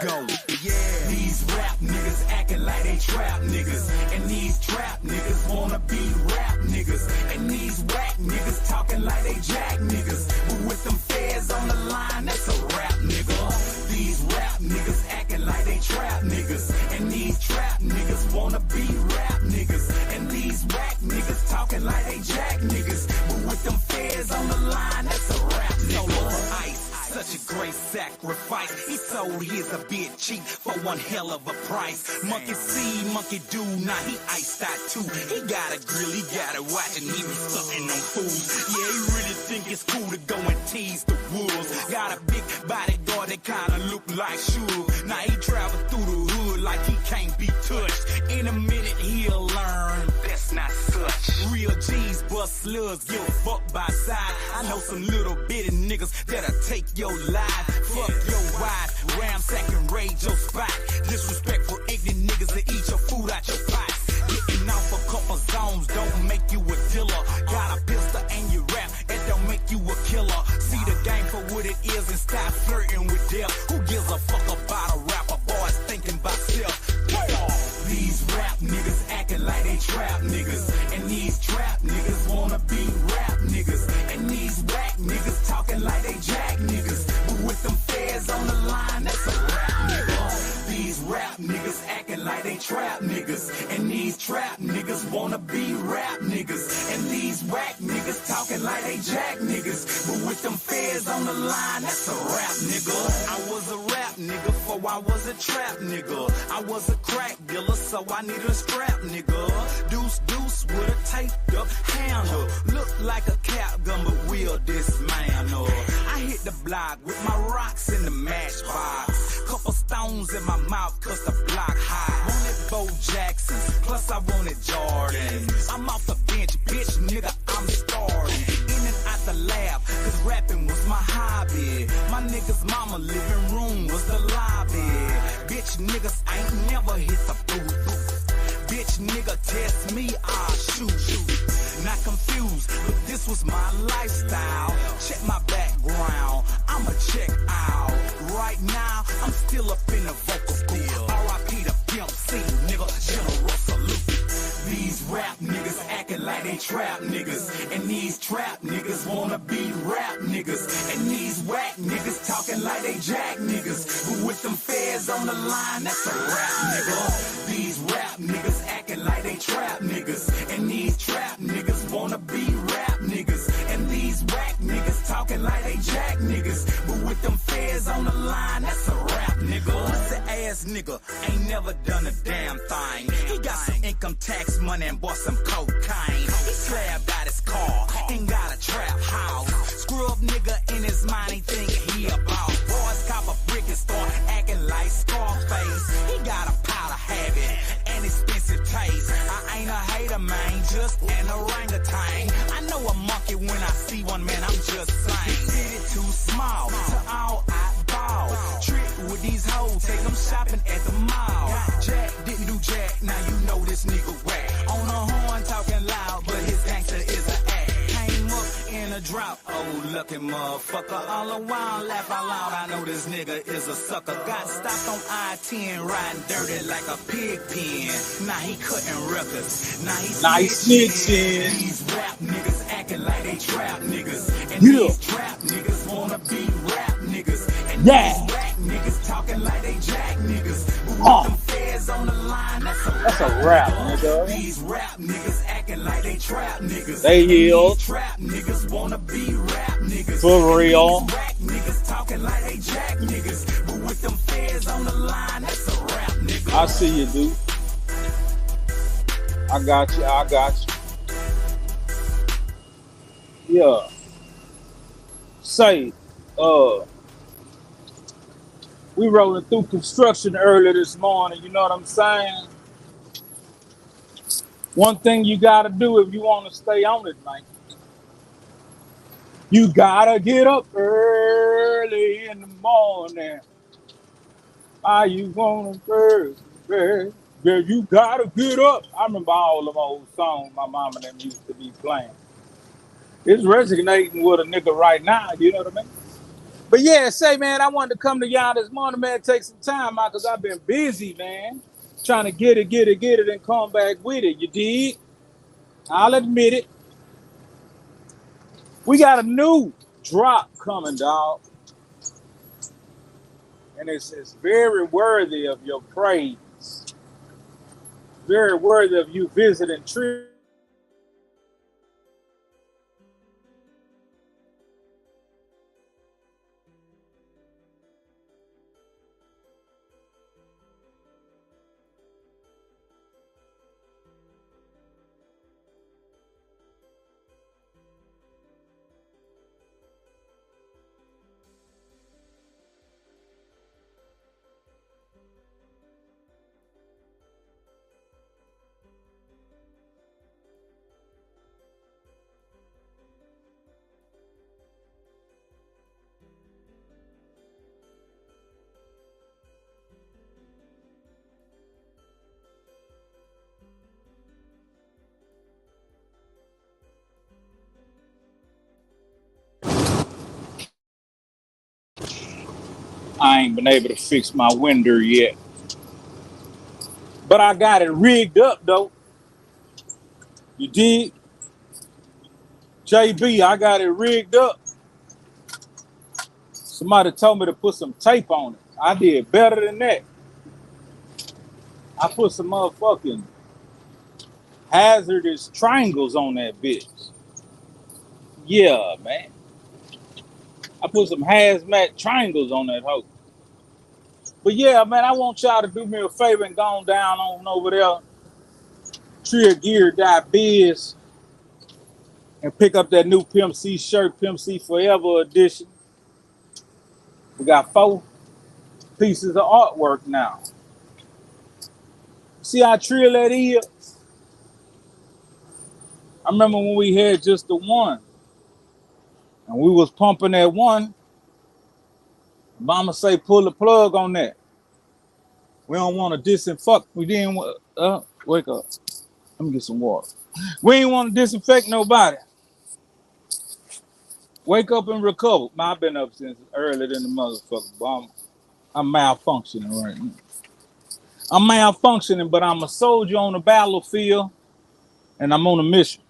go. Yeah. These rap niggas acting like they trap niggas. And these trap niggas wanna be rap niggas. And these whack niggas talking like they jack niggas. But with them feds on the line, that's a rap nigga. These rap niggas acting like they trap niggas. And these trap niggas wanna be rap niggas. And these whack niggas talking like they jack niggas. But with them feds on the line, that's a rap nigga. Ice. Such a great sacrifice. He sold his a bit cheap for one hell of a price. Monkey see, monkey do, now he iced out too. He got a grill, he got a watch, and he was sucking them fools. Yeah, he really think it's cool to go and tease the wolves. Got a big bodyguard that kinda look like Suge. Now he travel through the hood like he can't be touched. In a minute he'll learn that's not such. Real G's bust slugs, give a fuck by side. I know some little bitty niggas that'll take your life, fuck your wife, ramsack and raid your spot. Disrespectful, ignorant niggas that eat your food out your pots. Getting off a couple zones don't make you a dealer. Got a pistol and you rap, it don't make you a killer. See the game for what it is and stop flirting with death. Who gives a fuck about a rapper? Boys thinking about self. These rap niggas acting like they trap niggas. And these trap niggas wanna be rap niggas. And these whack niggas talking like they jack niggas. But with them feds on the line, that's a rap nigga. These rap niggas acting like they trap niggas. And these trap niggas wanna be rap niggas. And these whack niggas talking like they jack niggas. But with them feds on the line, that's a rap nigga. I was a rap nigga before I was a trap nigga. I was a crack dealer, so I needed a strap nigga. Deuce with a taped up handle. Look like a cap gun, but we'll dismantle. I hit the block with my rocks in the matchbox. Couple stones in my mouth cause the block high. Wanted Bo Jacksons, plus I wanted Jordan. I'm off the bench, bitch nigga, I'm starting. In and out the lab, cause rapping was my hobby. My niggas mama living room was the lobby. Bitch niggas ain't never hit the booth. Bitch nigga test me, I'll shoot. Not confused, but this was my lifestyle. Check my background, I'ma check out. Right now, I'm still up in the vocal booth. R.I.P. the Pimp C, nigga, general salute. These rap niggas acting like they trap niggas. And these trap niggas wanna be rap niggas. And these whack niggas talking like they jack niggas. But with them feds on the line, that's a rap nigga. These rap niggas acting like they trap niggas. And these trap niggas wanna be rap niggas. And these whack niggas talking like they jack niggas. But with them feds on the line, that's a rap nigga. Pussy ass nigga ain't never done a damn thing. He got some income tax money and bought some cocaine. He slabbed out his car and got a trap house. Scrub nigga in his mind, he think he about. Boys cop a brick and start acting like Scarface. He got a powder habit and expensive taste. I ain't a hater, man, just an orangutan. I know a monkey when I see one, man, I'm just saying. City too small to all I ball. Trick with these hoes, take them shopping at the mall. Jack didn't do jack, now you know this nigga whack. On the horn talking loud, but his gangster is an act. Came up in a drought, oh lucky motherfucker. All the while laugh out loud, I know this nigga is a sucker. Got stopped on I-10, riding dirty like a pig pen. Now he cutting records, now he snitching. These rap niggas acting like they trap niggas. And these trap niggas wanna be rap niggas. And these rap niggas talking like they jack niggas. But with them feds on the line, that's a rap nigga. These rap niggas acting like they trap niggas. They heal. Trap niggas wanna be rap niggas. For real. These rap niggas talking like they jack niggas. But with them feds on the line, that's a rap nigga. I see you, dude. I got you. Yeah. Say, we rolling through construction early this morning, you know what I'm saying? One thing you gotta do if you wanna stay on it, man. You gotta get up early in the morning. Why you wanna first? Yeah, you gotta get up. I remember all them old songs my mama and them used to be playing. It's resonating with a nigga right now, you know what I mean? But yeah, say man, I wanted to come to y'all this morning, man. Take some time out because I've been busy, man. Trying to get it, and come back with it. You dig? I'll admit it. We got a new drop coming, dog, and it's very worthy of your praise. Very worthy of you visiting I ain't been able to fix my window yet. But I got it rigged up though. You dig? JB, I got it rigged up. Somebody told me to put some tape on it. I did better than that. I put some motherfucking hazardous triangles on that bitch. Yeah, man. I put some hazmat triangles on that hoe. But yeah, man, I want y'all to do me a favor and go on down on over there, Trillgear.biz, and pick up that new Pimp C shirt, Pimp C Forever edition. We got 4 pieces of artwork now. See how trill that is? I remember when we had just the one, and we was pumping that one. Mama say pull the plug on that. We don't want to disinfect. We didn't want. Wake up. Let me get some water. We ain't want to disinfect nobody. Wake up and recover. Man, I've been up since earlier than the motherfucker. But I'm malfunctioning right now. I'm malfunctioning, but I'm a soldier on the battlefield, and I'm on a mission.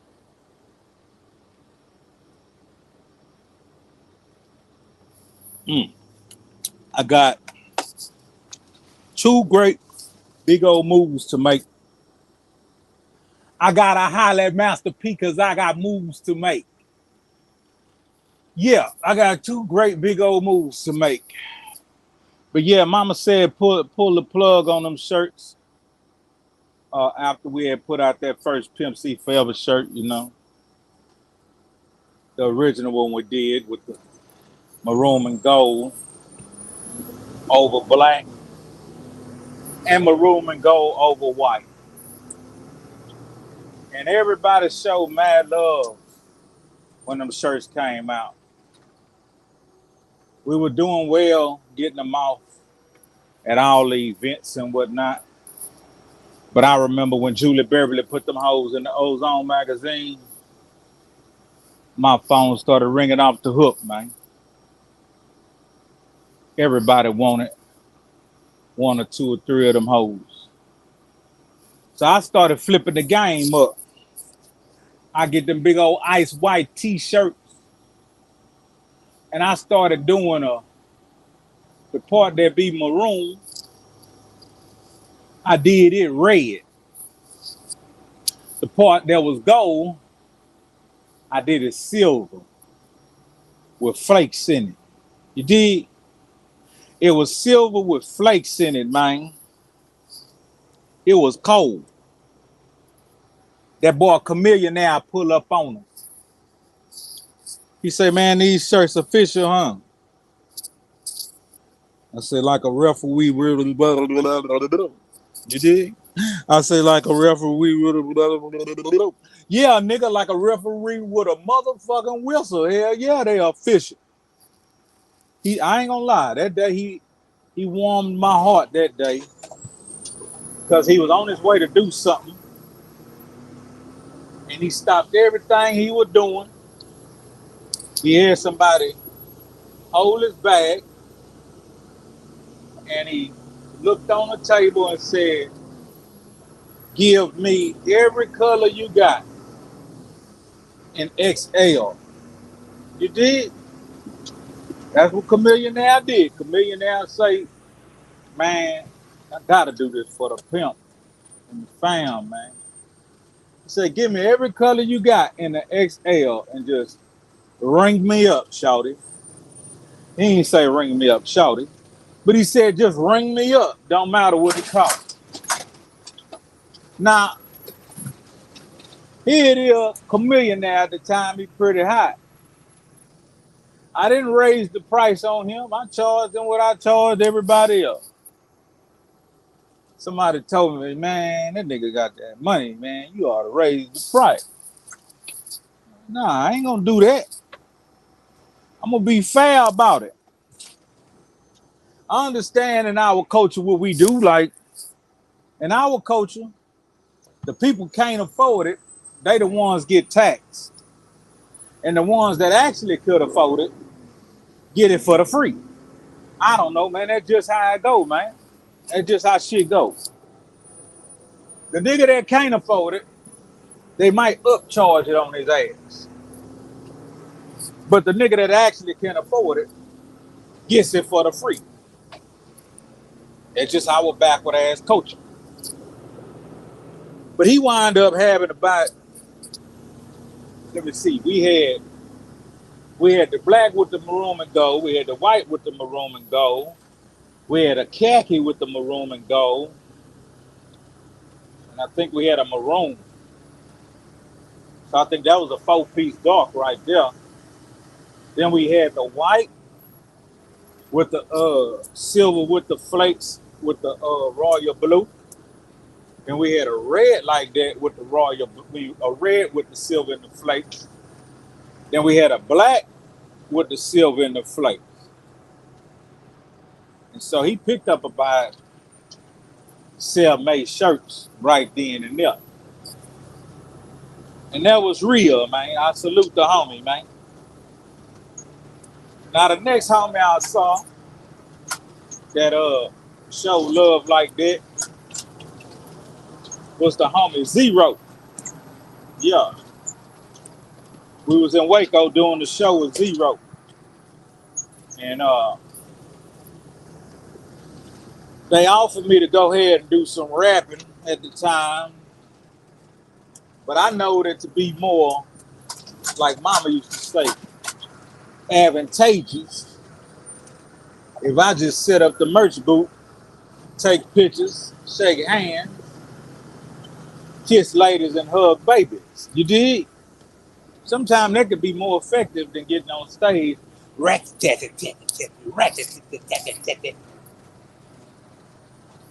Mm. I got 2 great big old moves to make. I gotta holler at Master P because I got moves to make. Yeah, I got 2 great big old moves to make. But yeah, Mama said pull the plug on them shirts. After we had put out that first Pimp C Forever shirt, you know, the original one we did with the maroon and gold over black and maroon and gold over white. And everybody showed mad love when them shirts came out. We were doing well getting them off at all the events and whatnot. But I remember when Julie Beverly put them hoes in the Ozone magazine, my phone started ringing off the hook, man. Everybody wanted 1 or 2 or 3 of them hoes. So I started flipping the game up. I get them big old ice white t-shirts. And I started doing the part that be maroon. I did it red. The part that was gold, I did it silver with flakes in it. You did? It was silver with flakes in it, man. It was cold. That boy Chameleon now pull up on him. He say, man, these shirts official, huh? I said, like a referee. You did? I say, like a referee. Yeah, nigga, like a referee with a motherfucking whistle. Hell yeah, they official. I ain't gonna lie. That day he warmed my heart that day because he was on his way to do something and he stopped everything he was doing. He had somebody hold his bag, and he looked on the table and said, "Give me every color you got in XL." You did? That's what Chameleon now did. Chameleon now say, "Man, I gotta do this for the pimp and the fam, man." He said, "Give me every color you got in the XL and just ring me up, shawty." He ain't say ring me up, shawty. But he said, just ring me up. Don't matter what it costs. Now, here it is, Chameleon now at the time, he pretty hot. I didn't raise the price on him. I charged him what I charged everybody else. Somebody told me, man, that nigga got that money, man. You ought to raise the price. Nah, I ain't gonna do that. I'm gonna be fair about it. I understand in our culture what we do. Like, in our culture, the people can't afford it. They the ones get taxed. And the ones that actually could afford it get it for the free. I don't know, man. That's just how it go, man. That's just how shit goes. The nigga that can't afford it, they might upcharge it on his ass. But the nigga that actually can afford it gets it for the free. It's just our backward ass culture. But he wound up having about, let me see, we had the black with the maroon and gold, we had the white with the maroon and gold, we had a khaki with the maroon and gold, and I think we had a maroon. So I think that was a 4-piece dark right there. Then we had the white with the silver with the flakes with the royal blue. Then we had a red like that with the royal blue, a red with the silver and the flakes. Then we had a black with the silver and the flakes. And so he picked up about self-made shirts right then and there. And that was real, man. I salute the homie, man. Now the next homie I saw that showed love like that was the homie Zero. Yeah. We was in Waco doing the show with Zero. And they offered me to go ahead and do some rapping at the time. But I know that to be more, like Mama used to say, advantageous if I just set up the merch booth, take pictures, shake hands, kiss ladies, and hug babies. You dig? Sometimes that could be more effective than getting on stage.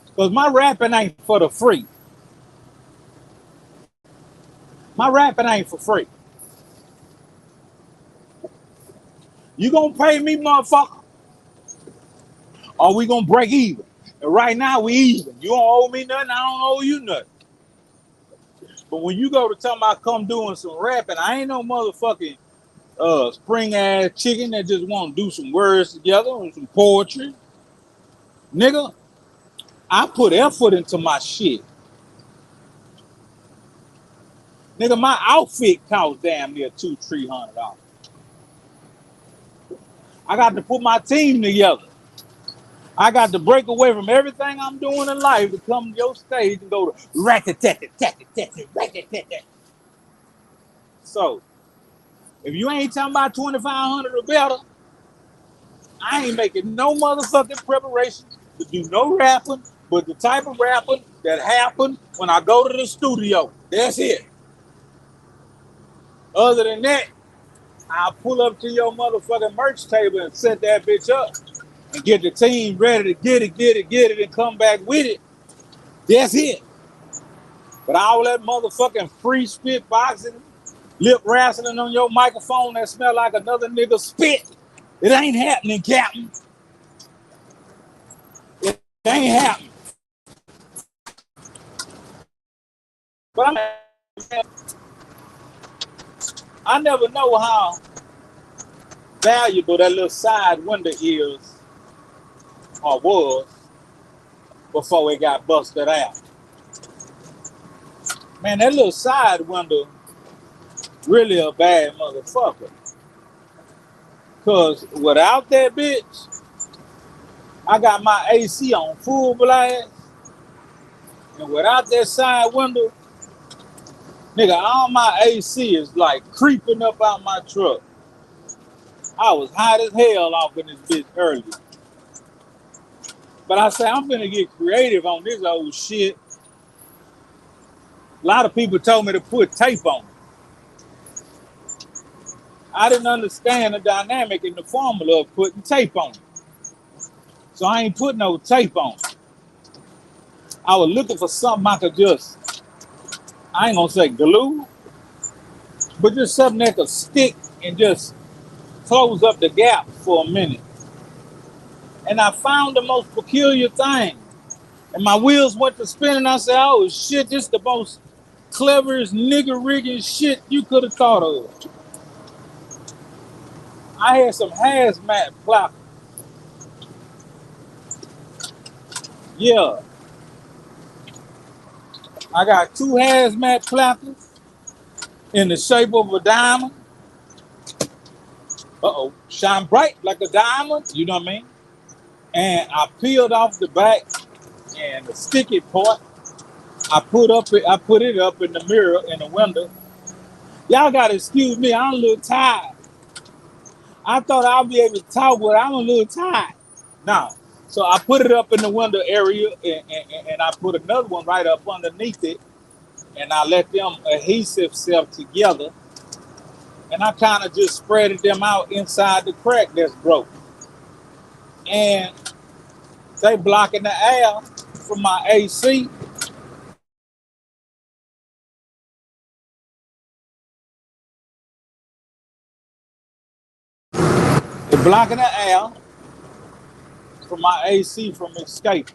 Because my rapping ain't for the free. My rapping ain't for free. You gonna pay me, motherfucker? Or we gonna break even? And right now we even. You don't owe me nothing, I don't owe you nothing. But when you go to tell me I come doing some rapping, I ain't no motherfucking spring ass chicken that just want to do some words together and some poetry. Nigga, I put effort into my shit. Nigga, my outfit costs damn near $200-300. I got to put my team together. I got to break away from everything I'm doing in life to come to your stage and go to rat-a-tat-tat-tat-tat-tat-tat-tat. So, if you ain't talking about 2,500 or better, I ain't making no motherfucking preparation to do no rapping, but the type of rapping that happen when I go to the studio. That's it. Other than that, I'll pull up to your motherfucking merch table and set that bitch up and get the team ready to get it, and come back with it. That's it. But all that motherfucking free spit boxing, lip wrestling on your microphone that smell like another nigga spit, it ain't happening, Captain. It ain't happening. But I never know how valuable that little side window is or was before it got busted out. Man, that little side window really a bad motherfucker. Cause without that bitch, I got my AC on full blast, and without that side window, nigga, all my AC is like creeping up out my truck. I was hot as hell off in this bitch early. But I say I'm finna get creative on this old shit. A lot of people told me to put tape on it. I didn't understand the dynamic and the formula of putting tape on it. So I ain't put no tape on it. I was looking for something I could just, I ain't gonna say glue, but just something that could stick and just close up the gap for a minute. And I found the most peculiar thing. And my wheels went to spinning. I said, oh shit, this is the most cleverest nigger rigging shit you could have thought of. I had some hazmat ploppers. Yeah, I got two hazmat ploppers in the shape of a diamond. Uh-oh, shine bright like a diamond, you know what I mean? And I peeled off the back and the sticky part. I put it up in the mirror in the window. Y'all gotta excuse me, I'm a little tired. I thought I'd be able to talk, but I'm a little tired. Now, so I put it up in the window area and I put another one right up underneath it and I let them adhesive self together and I kind of just spreaded them out inside the crack that's broken. And they blocking the air from my AC. They're blocking the air from my AC from escaping.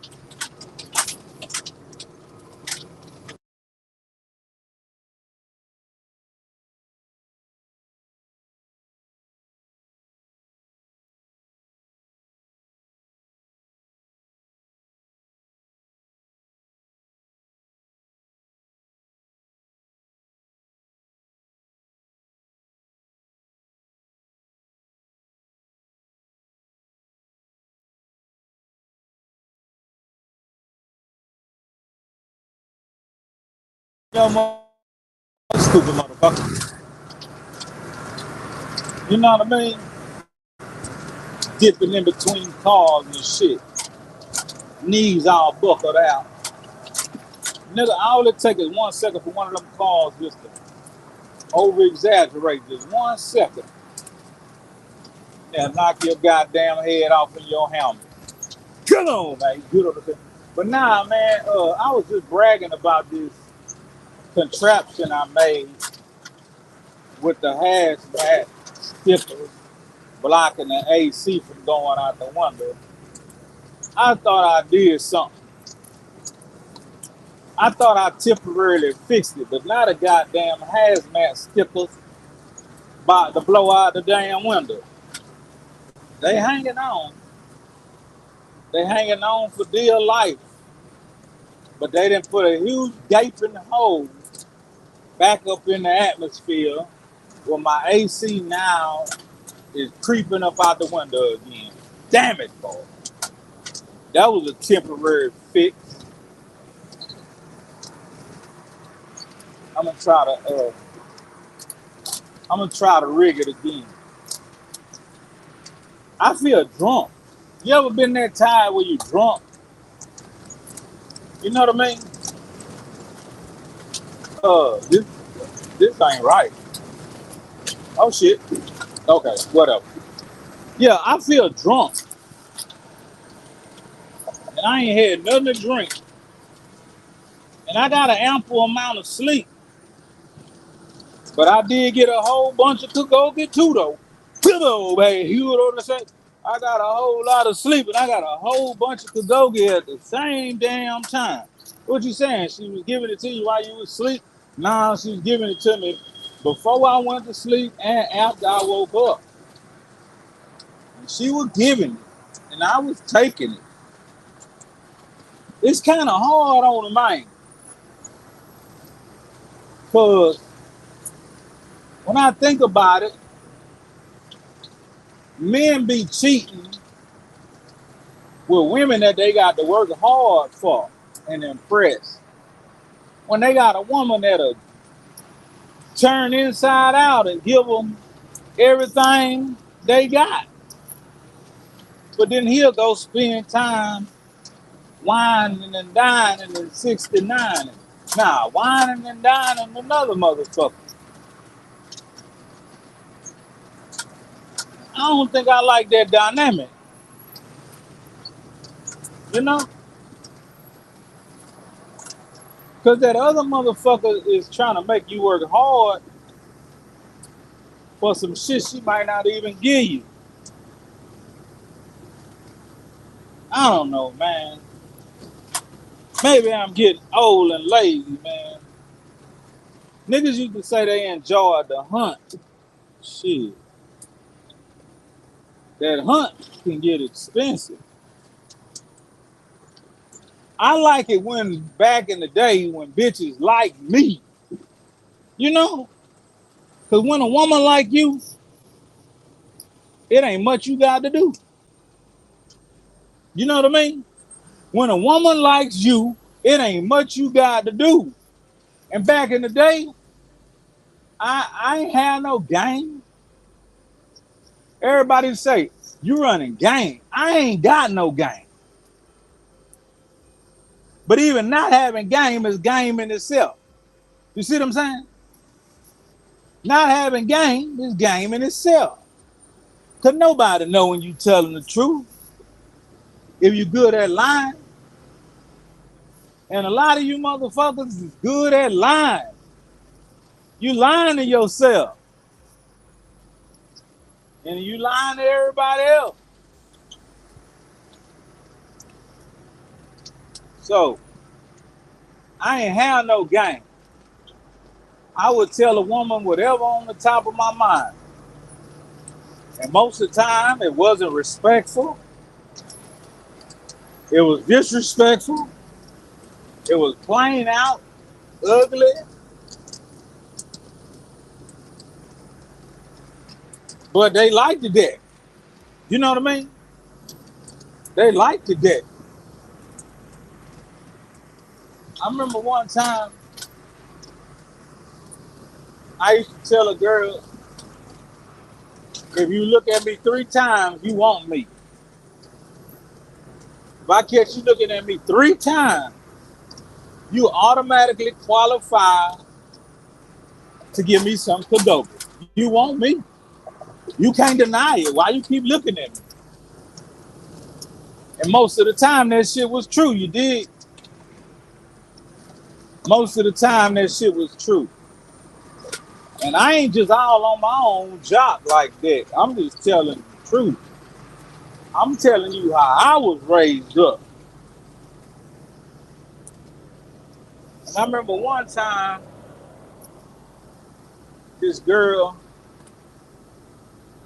Yo, stupid motherfucker. You know what I mean? Dipping in between cars and shit. Knees all buckled out. Nigga, all it takes is 1 second for one of them cars just to over exaggerate just 1 second and knock your goddamn head off in your helmet. Come on, man. Good on the. But nah, man, I was just bragging about this contraption I made with the hazmat stickers blocking the AC from going out the window. I thought I did something. I thought I temporarily fixed it, but now the goddamn hazmat stickers about to blow out the damn window. They hanging on. They hanging on for dear life. But they didn't put a huge gaping hole back up in the atmosphere where my AC now is creeping up out the window again. Damn it, boy. That was a temporary fix. I'm gonna try to rig it again. I feel drunk. You ever been that tired where you drunk? You know what I mean? This ain't right. Oh shit. Okay, whatever. Yeah, I feel drunk. And I ain't had nothing to drink. And I got an ample amount of sleep. But I did get a whole bunch of get too though. Pillow, baby. You know what I'm saying? I got a whole lot of sleep and I got a whole bunch of get at the same damn time. What you saying? She was giving it to you while you was asleep? Nah, she was giving it to me before I went to sleep and after I woke up. And she was giving it, and I was taking it. It's kind of hard on the man, because when I think about it, men be cheating with women that they got to work hard for and impress. When they got a woman that'll turn inside out and give them everything they got, but then he'll go spend time whining and dining and 69. Nah, whining and dining another motherfucker. I don't think I like that dynamic, you know? Because that other motherfucker is trying to make you work hard for some shit she might not even give you. I don't know, man. Maybe I'm getting old and lazy, man. Niggas used to say they enjoyed the hunt. Shit. That hunt can get expensive. I like it when back in the day when bitches like me, you know? Because when a woman like you, it ain't much you got to do. You know what I mean? When a woman likes you, it ain't much you got to do. And back in the day, I ain't had no game. Everybody say, you running game. I ain't got no game. But even not having game is game in itself. You see what I'm saying? Not having game is game in itself. Because nobody know when you telling the truth. If you good at lying, and a lot of you motherfuckers is good at lying. You lying to yourself. And you lying to everybody else. So, I ain't have no game. I would tell a woman whatever on the top of my mind. And most of the time, it wasn't respectful. It was disrespectful. It was plain out ugly. But they liked it that. You know what I mean? They liked it that. I remember one time I used to tell a girl, if you look at me 3 times, you want me. If I catch you looking at me 3 times, you automatically qualify to give me some cadeau. You want me. You can't deny it. Why you keep looking at me? And most of the time that shit was true. You did. Most of the time that shit was true. And I ain't just all on my own job like that. I'm just telling the truth. I'm telling you how I was raised up. And I remember one time, this girl,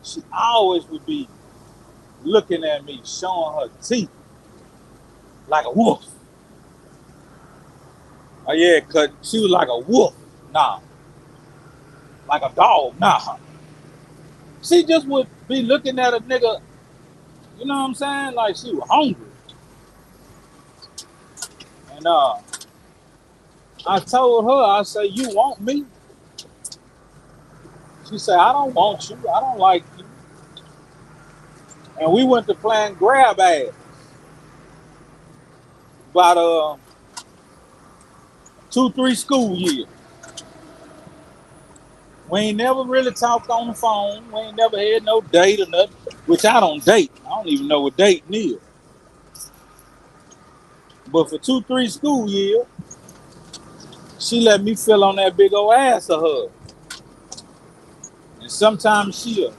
she always would be looking at me, showing her teeth like a wolf. Oh yeah, cause she was like a wolf. Nah. Like a dog. Nah. She just would be looking at a nigga, you know what I'm saying? Like she was hungry. And I told her, I said, you want me? She said, I don't want you. I don't like you. And we went to playing grab ass. About 2-3 school years. We ain't never really talked on the phone. We ain't never had no date or nothing. Which I don't date. I don't even know what dating is. But for 2-3 school years, she let me feel on that big old ass of hers. And sometimes she'll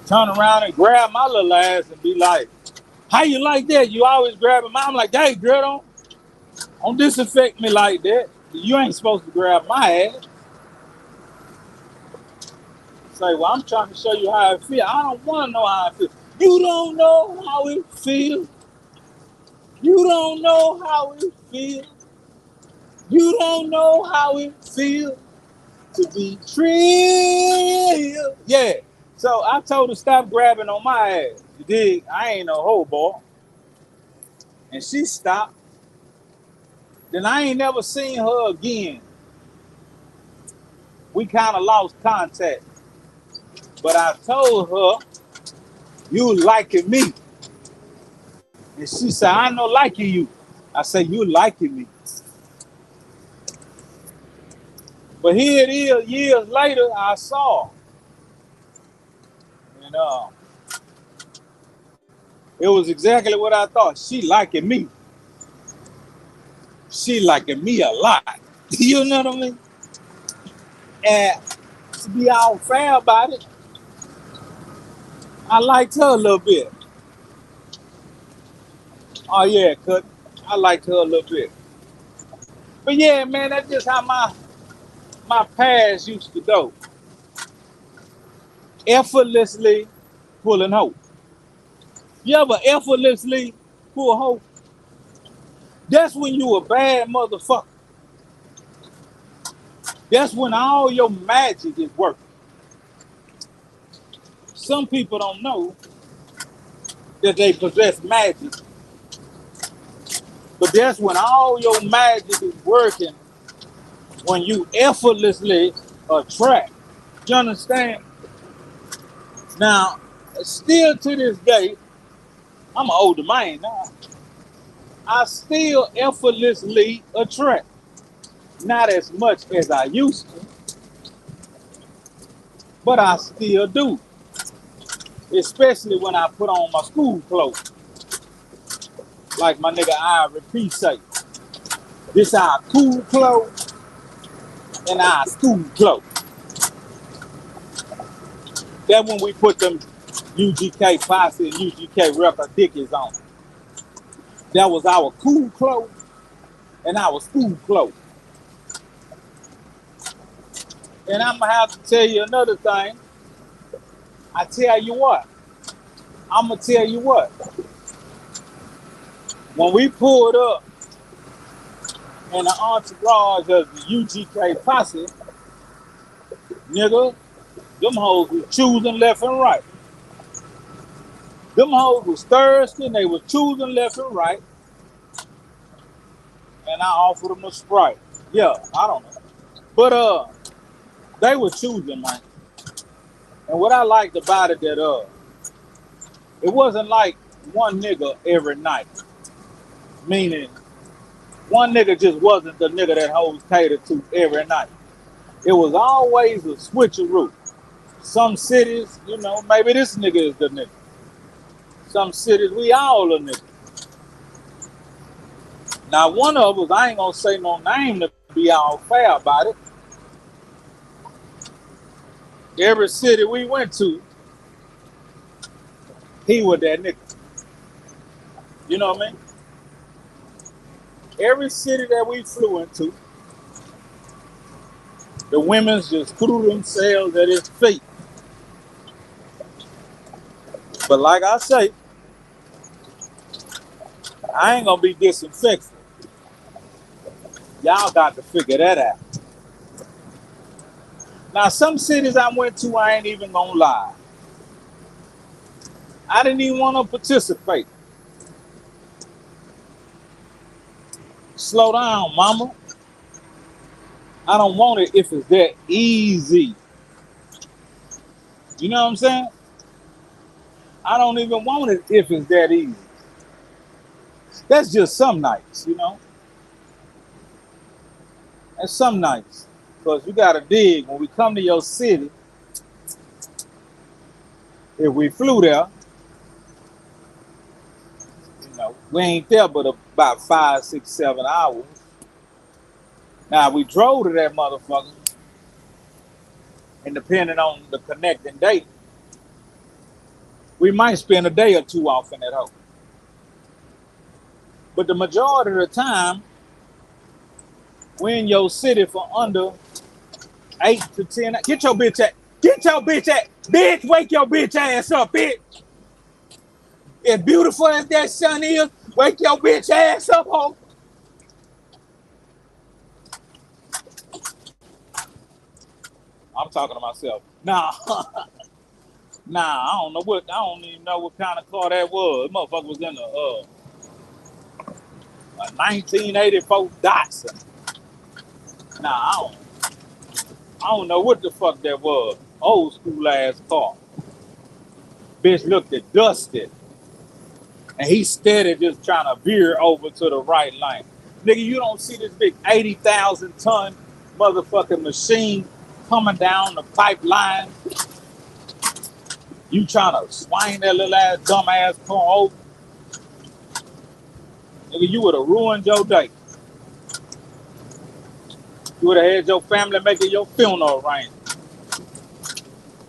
turn around and grab my little ass and be like, how you like that? You always grabbing my. I'm like, hey, girl, don't disaffect me like that. You ain't supposed to grab my ass. Say, well, I'm trying to show you how I feel. I don't want to know how I feel. You don't know how it feels. You don't know how it feels. You don't know how it feels to be trilled. Yeah. So I told her stop grabbing on my ass. You dig? I ain't no hoe boy. And she stopped. Then I ain't never seen her again. We kind of lost contact. But I told her, you liking me. And she said, I know liking you. I said, you liking me. But here it is, years later, I saw her. And it was exactly what I thought. She liking me. She liking me a lot. You know what I mean? And to be all fair about it, I liked her a little bit. Oh yeah, cut. I liked her a little bit. But yeah, man, that's just how my past used to go. Effortlessly pulling hope. You ever effortlessly pull hope? That's when you a bad motherfucker. That's when all your magic is working. Some people don't know that they possess magic, but that's when all your magic is working when you effortlessly attract. You understand? Now, still to this day, I'm an older man now. I still effortlessly attract. Not as much as I used to, but I still do. Especially when I put on my school clothes. Like my nigga Ivory P say. This our cool clothes and our school clothes. That when we put them UGK Posse and UGK Record Dickies on. That was our cool clothes and our school clothes. And I'm gonna have to tell you another thing. I tell you what. I'm gonna tell you what. When we pulled up in the entourage of the UGK Posse, nigga, them hoes was choosing left and right. Them hoes was thirsty and they was choosing left and right. And I offered them a Sprite. Yeah, I don't know. But they were choosing, man. And what I liked about it that it wasn't like one nigga every night. Meaning one nigga just wasn't the nigga that hoes catered to every night. It was always a switcheroo. Some cities, you know, maybe this nigga is the nigga. Some cities, we all a nigga. Now, one of us, I ain't gonna say no name to be all fair about it. Every city we went to, he was that nigga. You know what I mean? Every city that we flew into, the women's just threw themselves at his feet. But like I say, I ain't gonna be disinfected. Y'all got to figure that out. Now, some cities I went to, I ain't even gonna lie. I didn't even want to participate. Slow down, mama. I don't want it if it's that easy. You know what I'm saying? I don't even want it if it's that easy. That's just some nights, you know? That's some nights. Because you got to dig. When we come to your city, if we flew there, you know, we ain't there but about 5, 6, 7 hours. Now, we drove to that motherfucker, and depending on the connecting date, we might spend a day or two off in that hole. But the majority of the time, we're in your city for under 8 to 10. Get your bitch at. Get your bitch at. Bitch, wake your bitch ass up, bitch. As beautiful as that sun is, wake your bitch ass up, ho. I'm talking to myself. Nah, nah, I don't even know what kind of car that was. The motherfucker was in a 1984 Datsun. Nah, I don't know what the fuck that was. Old school ass car. Bitch looked at dusted. And he steady just trying to veer over to the right lane. Nigga, you don't see this big 80,000 ton motherfucking machine coming down the pipeline. You trying to swing that little ass dumb ass car over. Nigga, you would have ruined your day. You would have had your family making your funeral arrangement.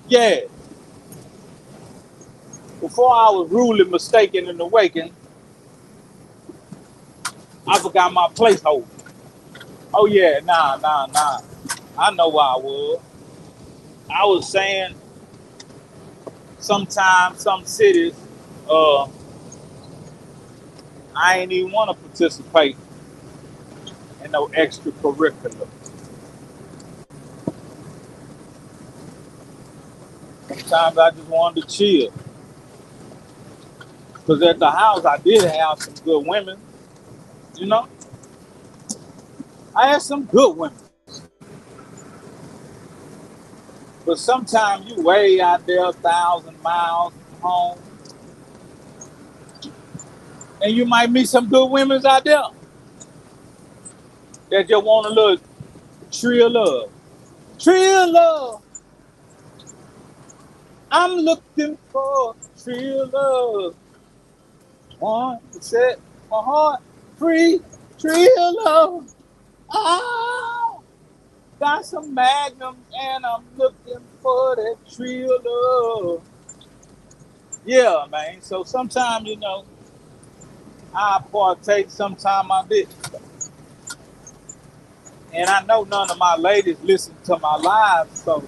Yeah. Before I was rudely mistaken in the waking, I forgot my placeholder. Oh yeah, nah. I know why I was. I was saying sometimes some cities, uh, I ain't even want to participate in no extracurricular. Sometimes I just wanted to chill. Because at the house, I did have some good women, you know? I had some good women. But sometimes you way out there 1,000 miles from home, and you might meet some good women out there that just want a little trill love. Trill love. I'm looking for trill love. One to set my heart free. Trill love. Oh, got some magnums and I'm looking for that trill love. Yeah, man. So sometimes, I partake, sometimes I did. And I know none of my ladies listen to my lives, so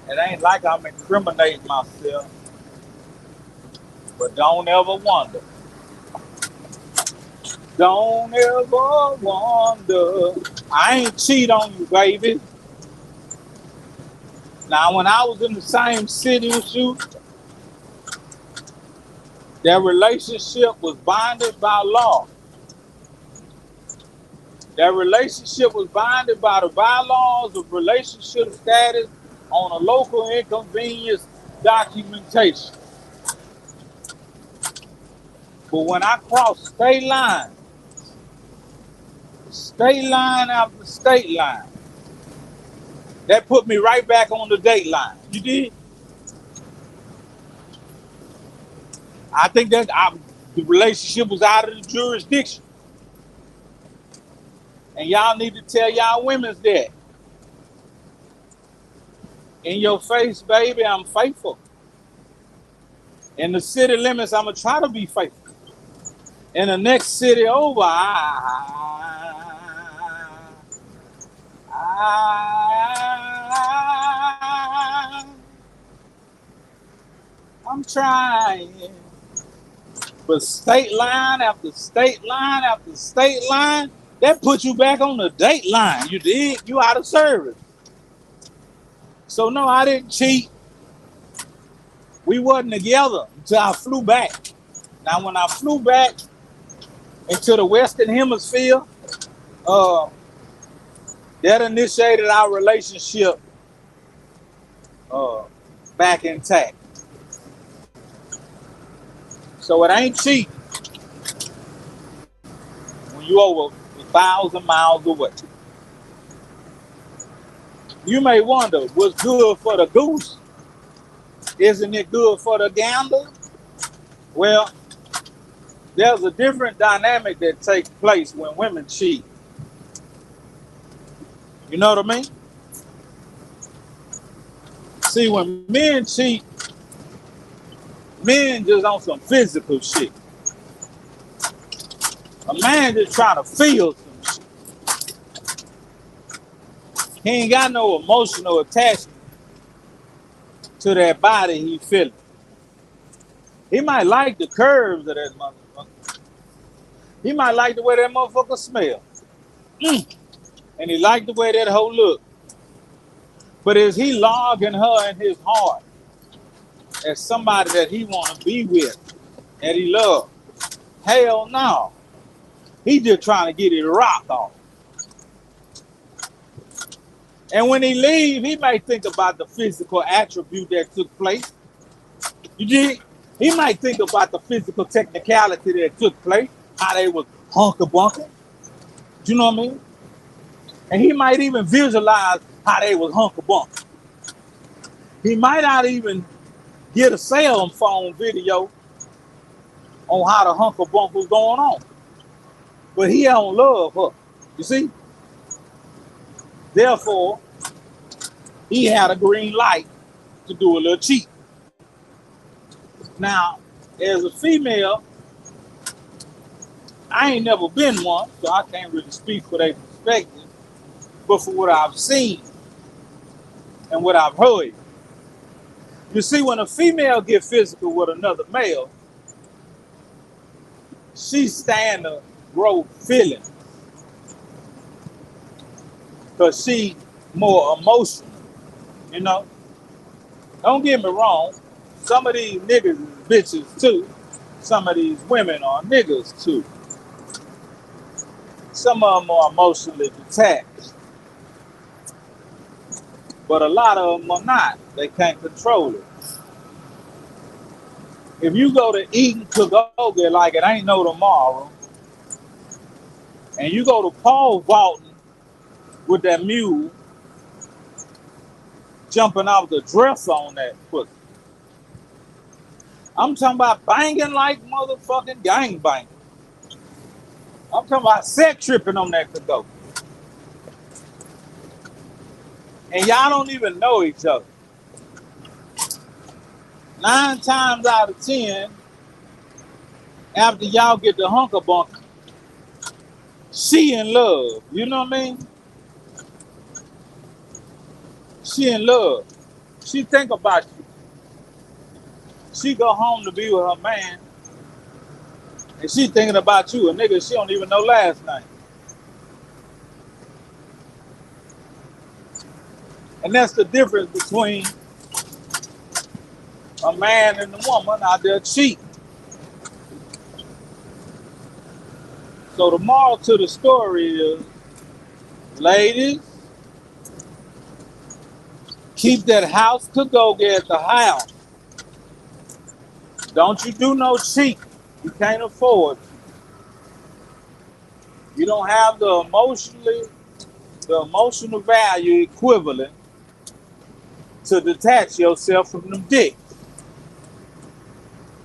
it ain't like I'm incriminating myself. But don't ever wonder. Don't ever wonder. I ain't cheat on you, baby. Now, when I was in the same city with you, that relationship was binded by law. That relationship was binded by the bylaws of relationship status on a local inconvenience documentation. But when I crossed state line after state line, that put me right back on the date line. You did? I think the relationship was out of the jurisdiction. And y'all need to tell y'all women's that. In your face, baby, I'm faithful. In the city limits, I'm going to try to be faithful. In the next city over, I'm trying. But state line after state line after state line, that puts you back on the date line. You did. You out of service. So no, I didn't cheat. We wasn't together until I flew back. Now, when I flew back into the Western Hemisphere, uh, that initiated our relationship uh, back intact. So it ain't cheap when you over 1,000 miles away. You may wonder, what's good for the goose? Isn't it good for the gander? Well, there's a different dynamic that takes place when women cheat. You know what I mean? See, when men cheat, men just on some physical shit. A man just trying to feel some shit. He ain't got no emotional attachment to that body he feeling. He might like the curves of that motherfucker. He might like the way that motherfucker smell. And he like the way that hoe look. But is he logging her in his heart as somebody that he want to be with, that he love? Hell no. He just trying to get his rock off. And when he leave, he might think about the physical attribute that took place. You did? He might think about the physical technicality that took place, how they was hunker-bunker. Do you know what I mean? And he might even visualize how they was hunker-bunker. He might not even get a cell phone video on how the hunker-bunker was going on. But he don't love her. You see? Therefore, he had a green light to do a little cheat. Now, as a female, I ain't never been one, so I can't really speak for their perspective. But for what I've seen and what I've heard, you see, when a female get physical with another male, she stand to grow feelings because she more emotional, you know? Don't get me wrong. Some of these niggas is bitches too. Some of these women are niggas too. Some of them are emotionally detached. But a lot of them are not. They can't control it. If you go to eating Trillgear like it ain't no tomorrow, and you go to pole vaulting with that mule, jumping off the dresser on that pussy. I'm talking about banging like motherfucking gangbanging. I'm talking about sex tripping on that Trillgear. And y'all don't even know each other. 9 times out of 10, after y'all get the hunker bunker, she in love. You know what I mean? She in love. She think about you. She go home to be with her man, and she thinking about you, a nigga she don't even know last name. And that's the difference between a man and a woman out there cheating. So the moral to the story is, ladies, keep that house to go get the house. Don't you do no cheating. You can't afford to. You don't have the emotional value equivalent to detach yourself from them dicks.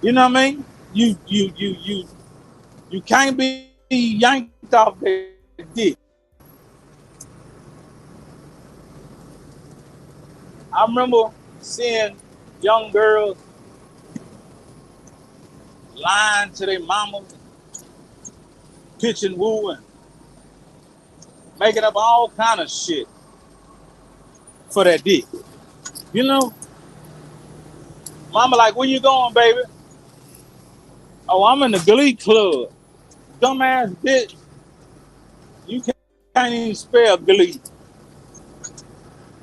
You know what I mean? You can't be yanked off that dick. I remember seeing young girls lying to their mamas, pitching woo and making up all kind of shit for that dick. You know? Mama like, where you going, baby? Oh, I'm in the Glee Club. Dumbass bitch. You can't even spell Glee.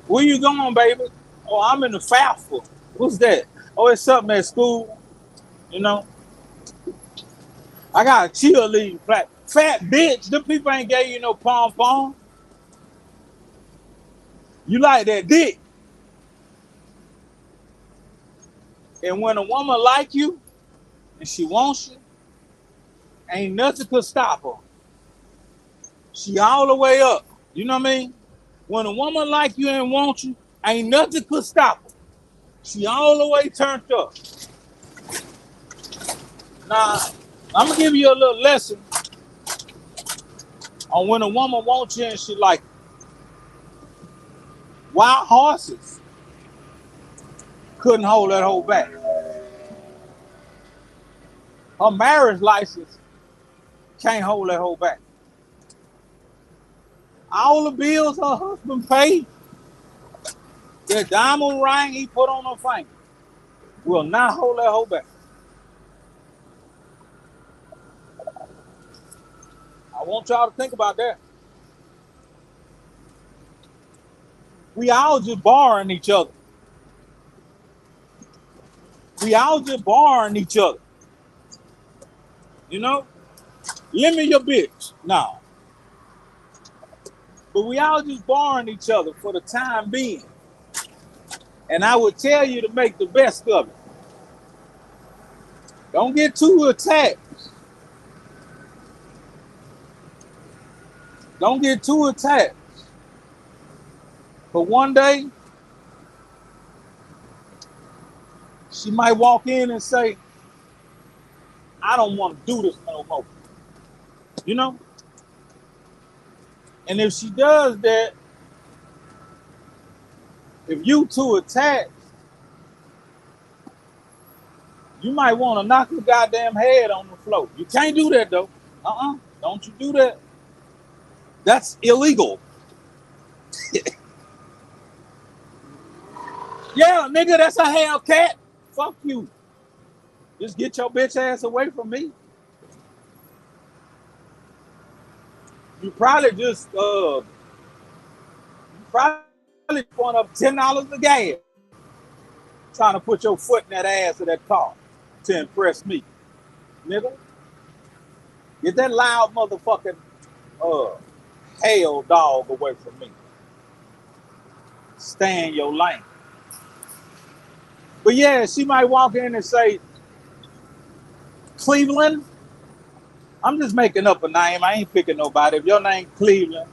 Where you going, baby? Oh, I'm in the FAFSA. What's that? Oh, it's something at school. You know? I got a cheerleading flat. Fat bitch. Them people ain't gave you no pom-pom. You like that dick. And when a woman like you, and she wants you, ain't nothing could stop her. She all the way up. You know what I mean? When a woman like you and wants you, ain't nothing could stop her. She all the way turned up. Now, I'm gonna give you a little lesson on when a woman wants you and she like you. Wild horses couldn't hold that hoe back. Her marriage license can't hold that hoe back. All the bills her husband paid, that diamond ring he put on her finger, will not hold that hoe back. I want y'all to think about that. We all just borrowing each other. We all just borrowing each other. You know? Lend me your bitch. No. But we all just borrowing each other for the time being. And I would tell you to make the best of it. Don't get too attached. Don't get too attached. But one day, she might walk in and say, I don't want to do this no more. You know? And if she does that, if you too attached, you might want to knock your goddamn head on the floor. You can't do that though. Don't you do that. That's illegal. Yeah, nigga, that's a Hellcat. Fuck you. Just get your bitch ass away from me. You probably just going up $10 a gas, trying to put your foot in that ass of that car to impress me, nigga. Get that loud motherfucking hell dog away from me. Stay in your lane. But yeah, she might walk in and say, Cleveland. I'm just making up a name. I ain't picking nobody. If your name Cleveland,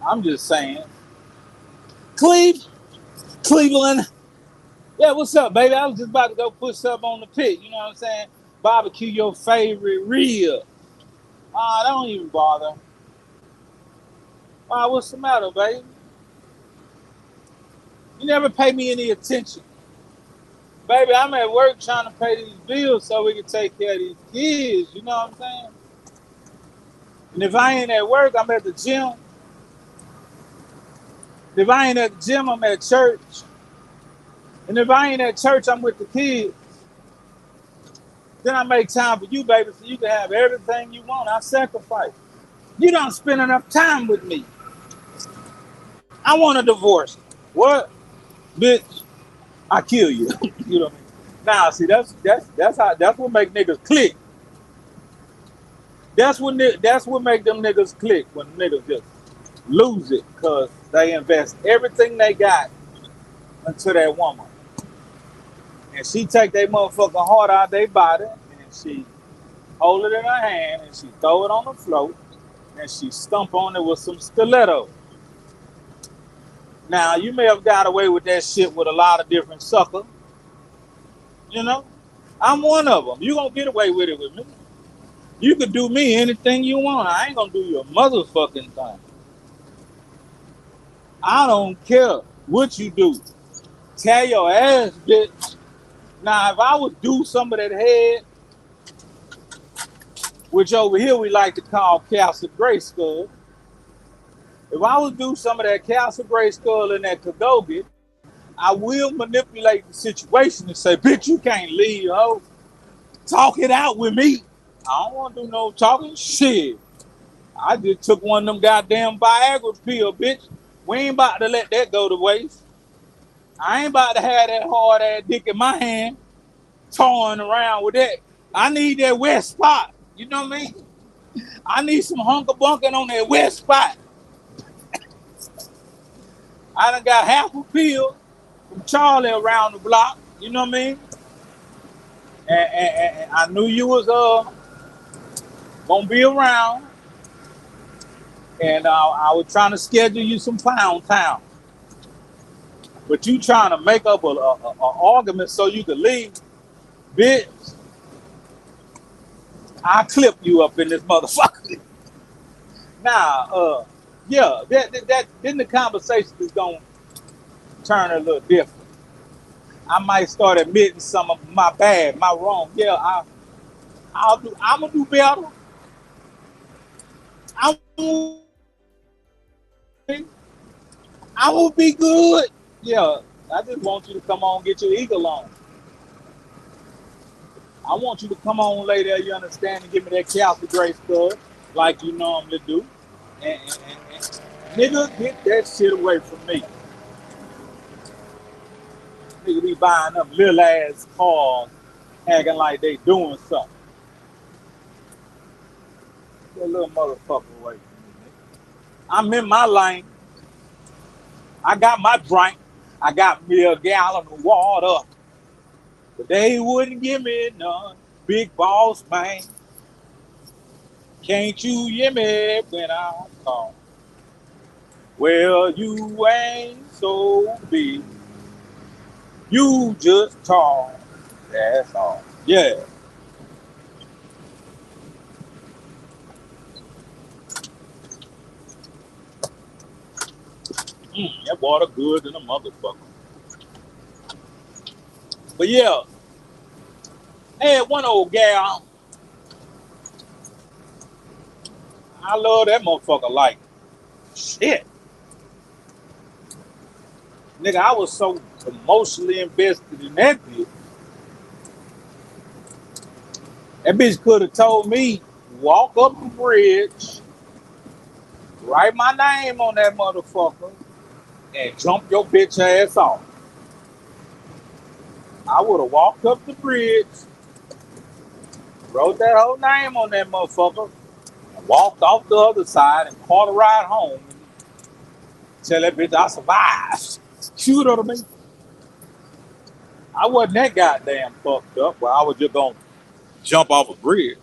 I'm just saying. Cleveland. Yeah, what's up, baby? I was just about to go put something on the pit. You know what I'm saying? Barbecue your favorite rib. Don't even bother. What's the matter, baby? You never pay me any attention. Baby, I'm at work trying to pay these bills so we can take care of these kids. You know what I'm saying? And if I ain't at work, I'm at the gym. If I ain't at the gym, I'm at church. And if I ain't at church, I'm with the kids. Then I make time for you, baby, so you can have everything you want. I sacrifice. You don't spend enough time with me. I want a divorce. What? Bitch, I kill you. You know what I mean? Now, see, that's what make niggas click. That's what make them niggas click when niggas just lose it because they invest everything they got into that woman. And she take their motherfucking heart out their body and she hold it in her hand and she throw it on the floor and she stomp on it with some stilettos. Now, you may have got away with that shit with a lot of different suckers. You know? I'm one of them. You gonna get away with it with me. You could do me anything you want. I ain't gonna do your motherfucking thing. I don't care what you do. Tear your ass, bitch. Now, if I would do some of that head, which over here we like to call Castle Grayskull, if I would do some of that Castle Grayskull in that Kagogi, I will manipulate the situation and say, bitch, you can't leave, ho. Talk it out with me. I don't want to do no talking shit. I just took one of them goddamn Viagra pill, bitch. We ain't about to let that go to waste. I ain't about to have that hard ass dick in my hand, toying around with that. I need that wet spot. You know what I mean? I need some hunker bunking on that wet spot. I done got half a pill from Charlie around the block. You know what I mean? And I knew you was gonna be around. And I was trying to schedule you some pound town. But you trying to make up an argument so you could leave. Bitch, I'll clip you up in this motherfucker. Now, yeah, then the conversation is gonna turn a little different. I might start admitting some of my bad, my wrong. Yeah, I'm gonna do better. I'm gonna be good. Yeah, I just want you to come on, get your eagle on. I want you to come on later, you understand, and give me that Castle Grayskull. like you normally do. And nigga, get that shit away from me. Nigga be buying them little ass cars, acting like they doing something. Get a little motherfucker away from me, nigga. I'm in my lane. I got my drink. I got me a gallon of water. But they wouldn't give me none. Big boss man. Can't you hear me when I call? Well, you ain't so big. You just tall. That's all. Yeah. That water good than a motherfucker. But yeah, I had one old gal. I love that motherfucker like shit. Nigga, I was so emotionally invested in that bitch. That bitch could have told me, walk up the bridge, write my name on that motherfucker, and jump your bitch ass off. I would have walked up the bridge, wrote that whole name on that motherfucker, and walked off the other side and caught a ride home. Tell that bitch I survived. You know what I mean? I wasn't that goddamn fucked up where I was just gonna jump off a bridge.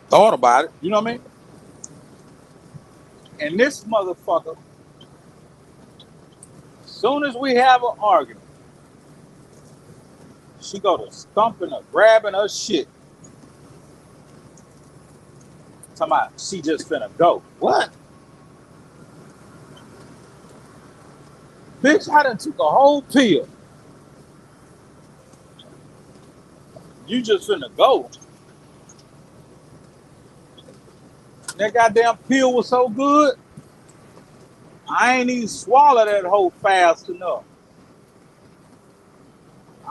Thought about it, you know what I mean? And this motherfucker, as soon as we have an argument, she go to stumping her, grabbing her shit. Talking about she just finna go. What? Bitch, I done took a whole pill. You just finna go. That goddamn pill was so good, I ain't even swallow that whole fast enough.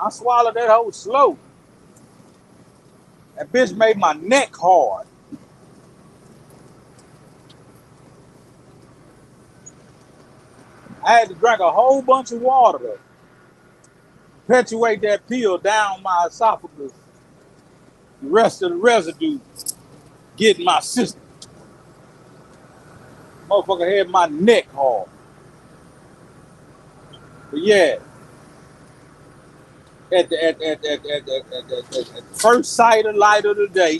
I swallowed that whole slow. That bitch made my neck hard. I had to drink a whole bunch of water to perpetuate that pill down my esophagus. The rest of the residue get in my system. Motherfucker had my neck hard. But yeah, at the first sight of light of the day,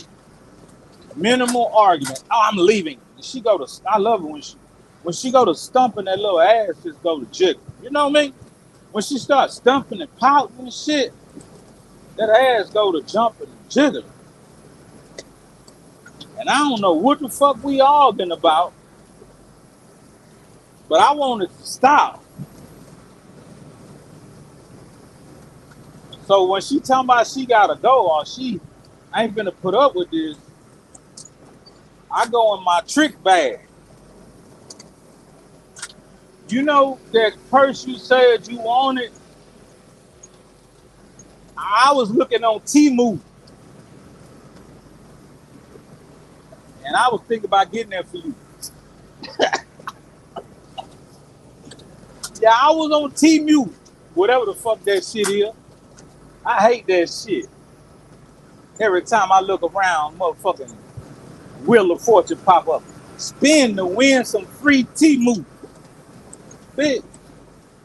minimal argument. Oh, I'm leaving. She go to. I love it when she go to stumping that little ass just go to jiggle. You know what I mean? When she starts stumping and pouting and shit, that ass go to jumping and jiggling. And I don't know what the fuck we arguing about, but I want it to stop. So when she talking about she gotta go or she ain't gonna put up with this, I go in my trick bag. You know that purse you said you wanted? I was looking on Temu and I was thinking about getting that for you. Yeah, I was on Temu, whatever the fuck that shit is. I hate that shit. Every time I look around, motherfucking Wheel of Fortune pop up. Spin to win some free Temu. Bitch,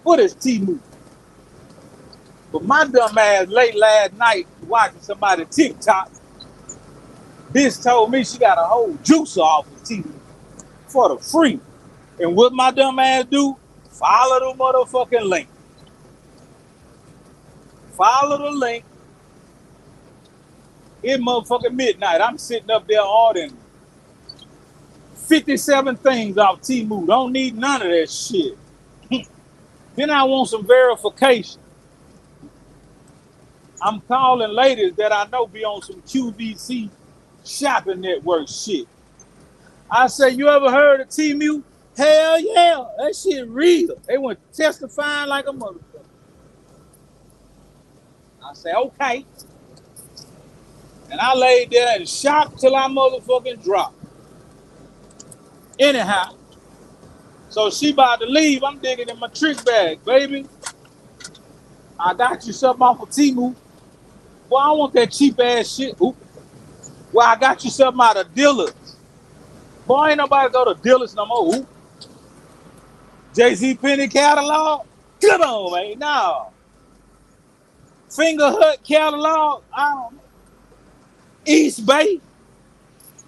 what is Temu? But my dumb ass late last night watching somebody TikTok, bitch told me she got a whole juicer off of Temu for the free. And what my dumb ass do? Follow the motherfucking link. Follow the link. It's motherfucking midnight. I'm sitting up there ordering 57 things off Temu. Don't need none of that shit. Then I want some verification. I'm calling ladies that I know be on some QVC shopping network shit. I say, you ever heard of Temu? Hell yeah, that shit real. They went testifying like a motherfucker. I say, okay. And I laid there and shocked till I motherfucking dropped. Anyhow, so she about to leave. I'm digging in my trick bag, baby. I got you something off of Temu. Well, I want that cheap ass shit. Oop. Well, I got you something out of Dillard's. Boy, ain't nobody go to Dillard's no more. Oop. JC Penney catalog? Come on, man. No. Finger Hut catalog? I don't know. East Bay?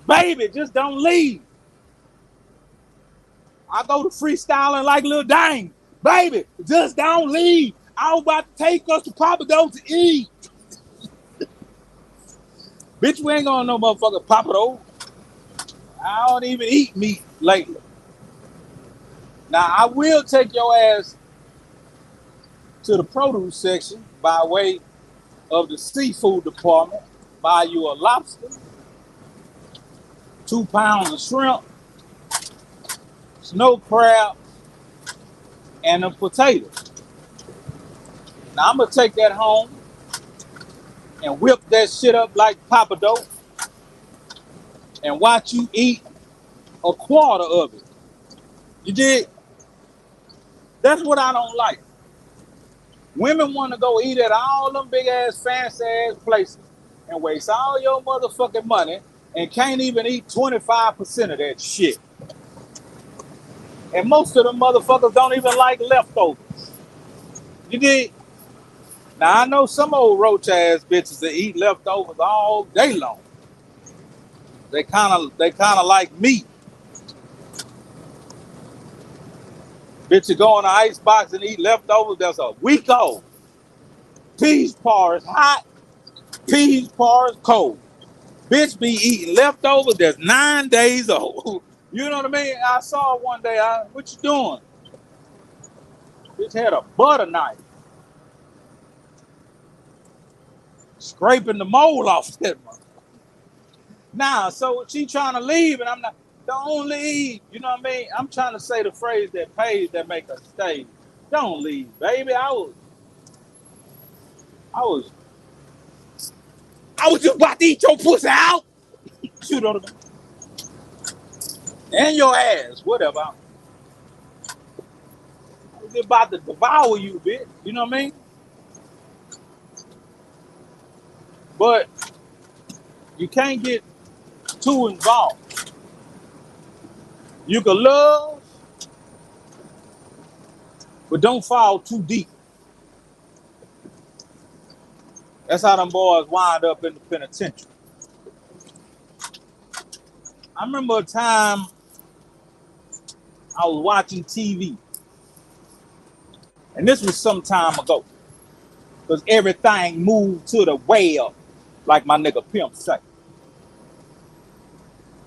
Baby, just don't leave. I go to freestyling like Lil Dang. Baby, just don't leave. I was about to take us to Papa Dough to eat. Bitch, we ain't going no motherfucking Papa Dough. I don't even eat meat lately. Now, I will take your ass to the produce section by way of the seafood department, buy you a lobster, 2 pounds of shrimp, snow crab, and a potato. Now I'm gonna take that home and whip that shit up like Papa Dough and watch you eat a quarter of it. You did? That's what I don't like. Women want to go eat at all them big ass fancy ass places and waste all your motherfucking money and can't even eat 25% of that shit. And most of them motherfuckers don't even like leftovers. You did? Now I know some old roach ass bitches that eat leftovers all day long. They kind of like meat. Bitch, you go in the ice box and eat leftovers that's a week old. Peas par is hot. Peas par is cold. Bitch be eating leftovers that's 9 days old. You know what I mean? I saw it one day. What you doing? Bitch had a butter knife. Scraping the mold off that mother. Nah, so she trying to leave and I'm not, don't leave. You know what I mean? I'm trying to say the phrase that pays that make her stay. Don't leave, baby. I was just about to eat your pussy out. You know what I mean? And your ass, whatever. I was just about to devour you, bitch. You know what I mean? But you can't get too involved. You can love, but don't fall too deep. That's how them boys wind up in the penitentiary. I remember a time I was watching TV, and this was some time ago, because everything moved to the web, like my nigga Pimp say.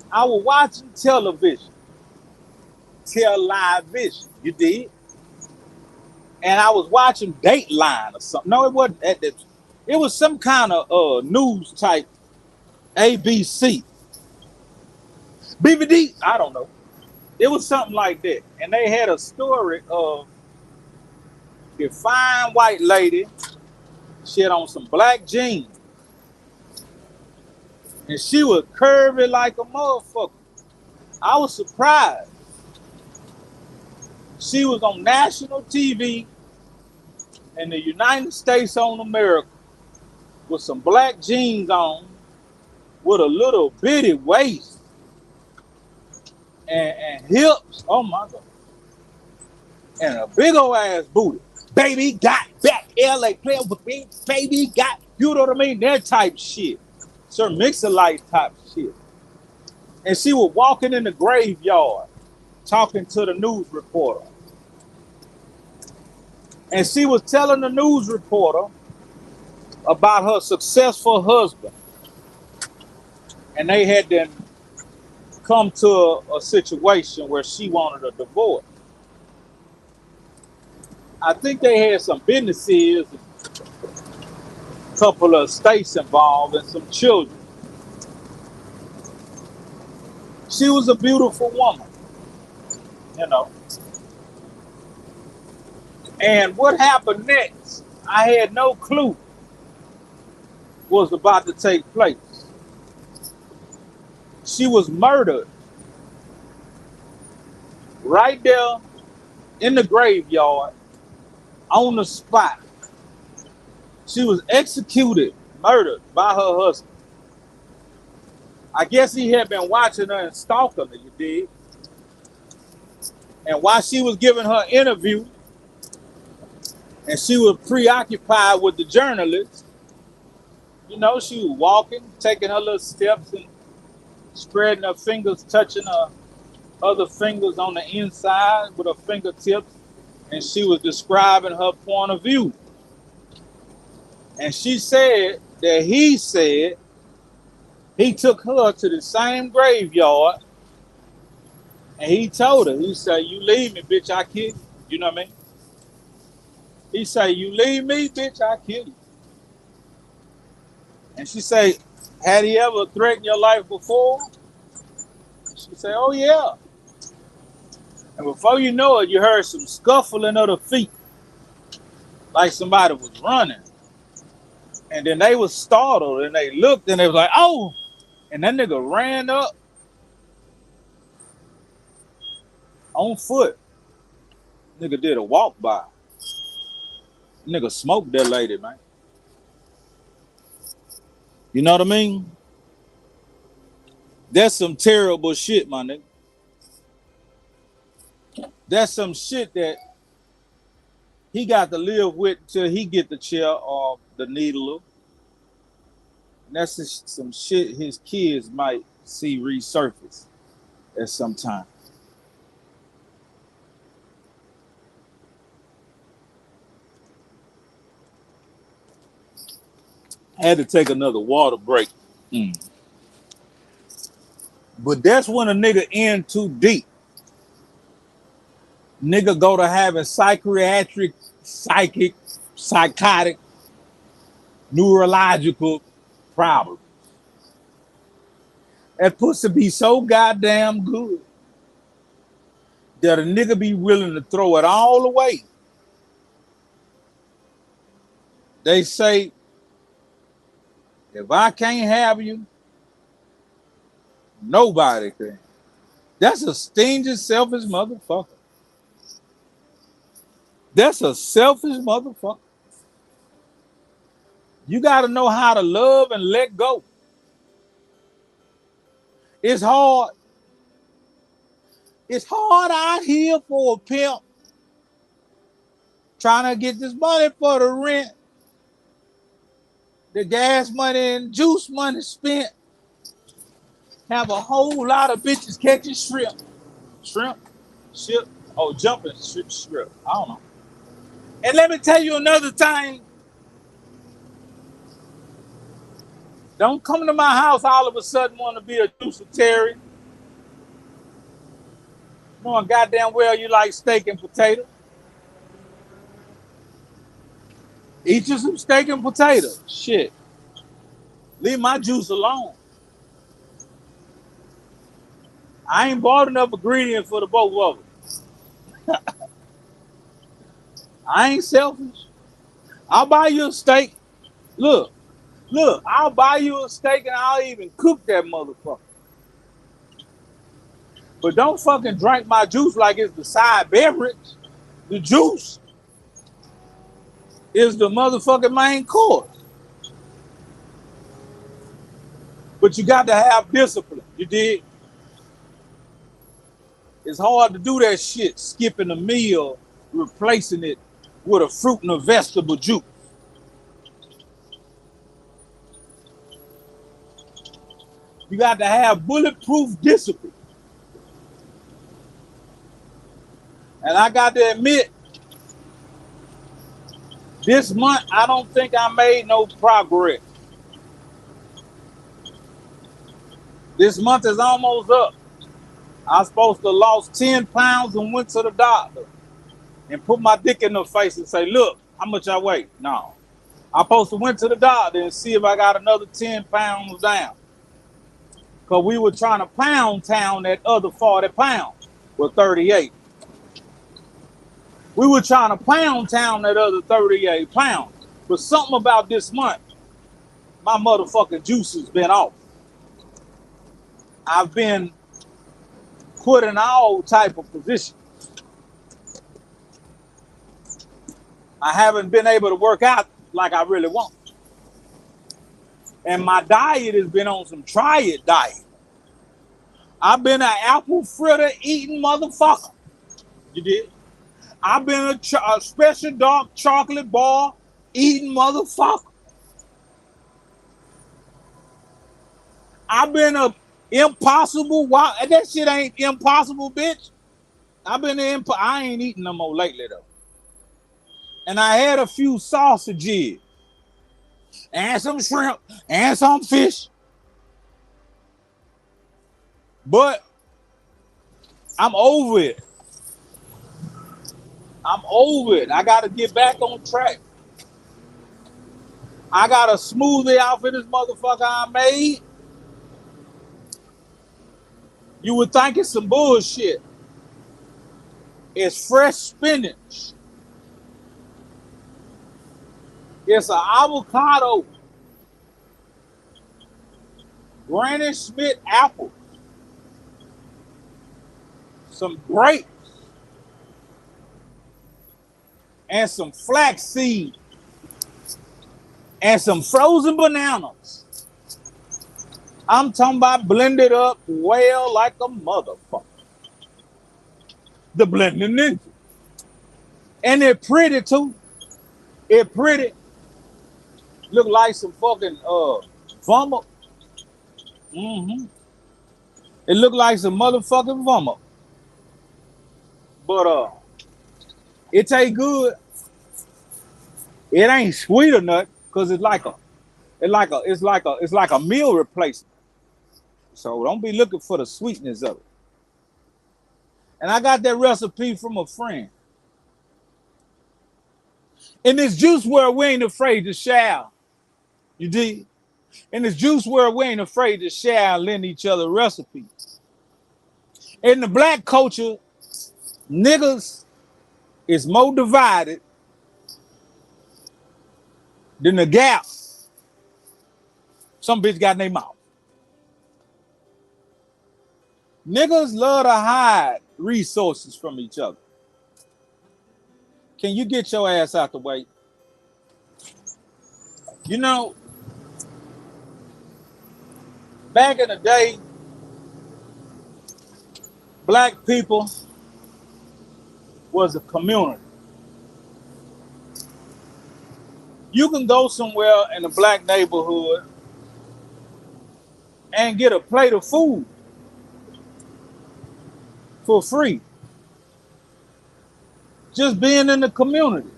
I was watching television, television, you did? And I was watching Dateline or something. No, it wasn't. It was some kind of news type, ABC. BBD, I don't know. It was something like that. And they had a story of a fine white lady. She had on some black jeans. And she was curvy like a motherfucker. I was surprised. She was on national TV in the United States of America with some black jeans on with a little bitty waist and hips. Oh my God. And a big old ass booty. Baby got back. LA player with me. Baby got, you know what I mean? That type shit. Sir Mix-a-Light type shit. And she was walking in the graveyard talking to the news reporter. And she was telling the news reporter about her successful husband. And they had then come to a situation where she wanted a divorce. I think they had some businesses, a couple of states involved, and some children. She was a beautiful woman, you know. And what happened next, I had no clue was about to take place. She was murdered right there in the graveyard on the spot. She was executed, murdered by her husband. I guess he had been watching her and stalking her, you dig? And while she was giving her interview and she was preoccupied with the journalist, you know, she was walking, taking her little steps and spreading her fingers, touching her other fingers on the inside with her fingertips, and she was describing her point of view. And she said that he said he took her to the same graveyard and he told her, he said, you leave me, bitch, I kill you. You know what I mean? He said, you leave me, bitch, I kill you. And she said, had he ever threatened your life before? She said, oh yeah. And before you know it, you heard some scuffling of the feet, like somebody was running. And then they was startled and they looked and they was like, oh. And that nigga ran up on foot. Nigga did a walk by. Nigga smoked that lady, man. You know what I mean? That's some terrible shit, my nigga. That's some shit that he got to live with till he get the chair or the needle. And that's just some shit his kids might see resurface at some time. I had to take another water break. But that's when a nigga in too deep. Nigga go to having psychiatric, psychotic, neurological problems. That pussy be so goddamn good that a nigga be willing to throw it all away. They say, if I can't have you, nobody can. That's a stingy, selfish motherfucker. That's a selfish motherfucker. You got to know how to love and let go. It's hard. It's hard out here for a pimp trying to get this money for the rent, the gas money and juice money spent. Have a whole lot of bitches catching shrimp. Ship, jumping shrimp. I don't know. And let me tell you another thing. Don't come to my house all of a sudden want to be a juicer Terry. Knowing goddamn well you like steak and potato. Eat you some steak and potato. Shit. Leave my juice alone. I ain't bought enough ingredients for the both of them. I ain't selfish. I'll buy you a steak. Look, I'll buy you a steak and I'll even cook that motherfucker. But don't fucking drink my juice like it's the side beverage. The juice is the motherfucking main course. But you got to have discipline, you dig? It's hard to do that shit, skipping a meal, replacing it with a fruit and a vegetable juice. You got to have bulletproof discipline. And I got to admit, this month, I don't think I made no progress. This month is almost up. I was supposed to have lost 10 pounds and went to the doctor and put my dick in her face and say, look, how much I weigh? No. I supposed to went to the doctor and see if I got another 10 pounds down. Because we were trying to pound town that other 40 pounds with 38. We were trying to pound town that other 38 pounds. But something about this month, my motherfucking juice has been off. I've been put in all type of positions. I haven't been able to work out like I really want. And my diet has been on some try it diet. I've been an apple fritter eating motherfucker. You did? I've been a special dark chocolate bar eating motherfucker. I've been a impossible wild. That shit ain't impossible, bitch. I ain't eating no more lately though. And I had a few sausages and some shrimp and some fish. But I'm over it. I'm over it. I got to get back on track. I got a smoothie out for this motherfucker I made. You would think it's some bullshit. It's fresh spinach. It's an avocado, Granny Smith apple, some grapes, and some flaxseed, and some frozen bananas. I'm talking about blended up well like a motherfucker. The blending ninja. And they're pretty too. It's pretty. Look like some fucking vomit. Mm-hmm. It look like some motherfucking vomit. But it ain't good. It ain't sweet or nothing, cause it's like a meal replacement. So don't be looking for the sweetness of it. And I got that recipe from a friend. In this juice world, we ain't afraid to share. You dig? In this juice world, we ain't afraid to share and lend each other recipes. In the black culture, niggas is more divided than the gap some bitch got in their mouth. Niggas love to hide resources from each other. Can you get your ass out the way? You know, back in the day, black people was a community. You can go somewhere in a black neighborhood and get a plate of food for free. Just being in the community.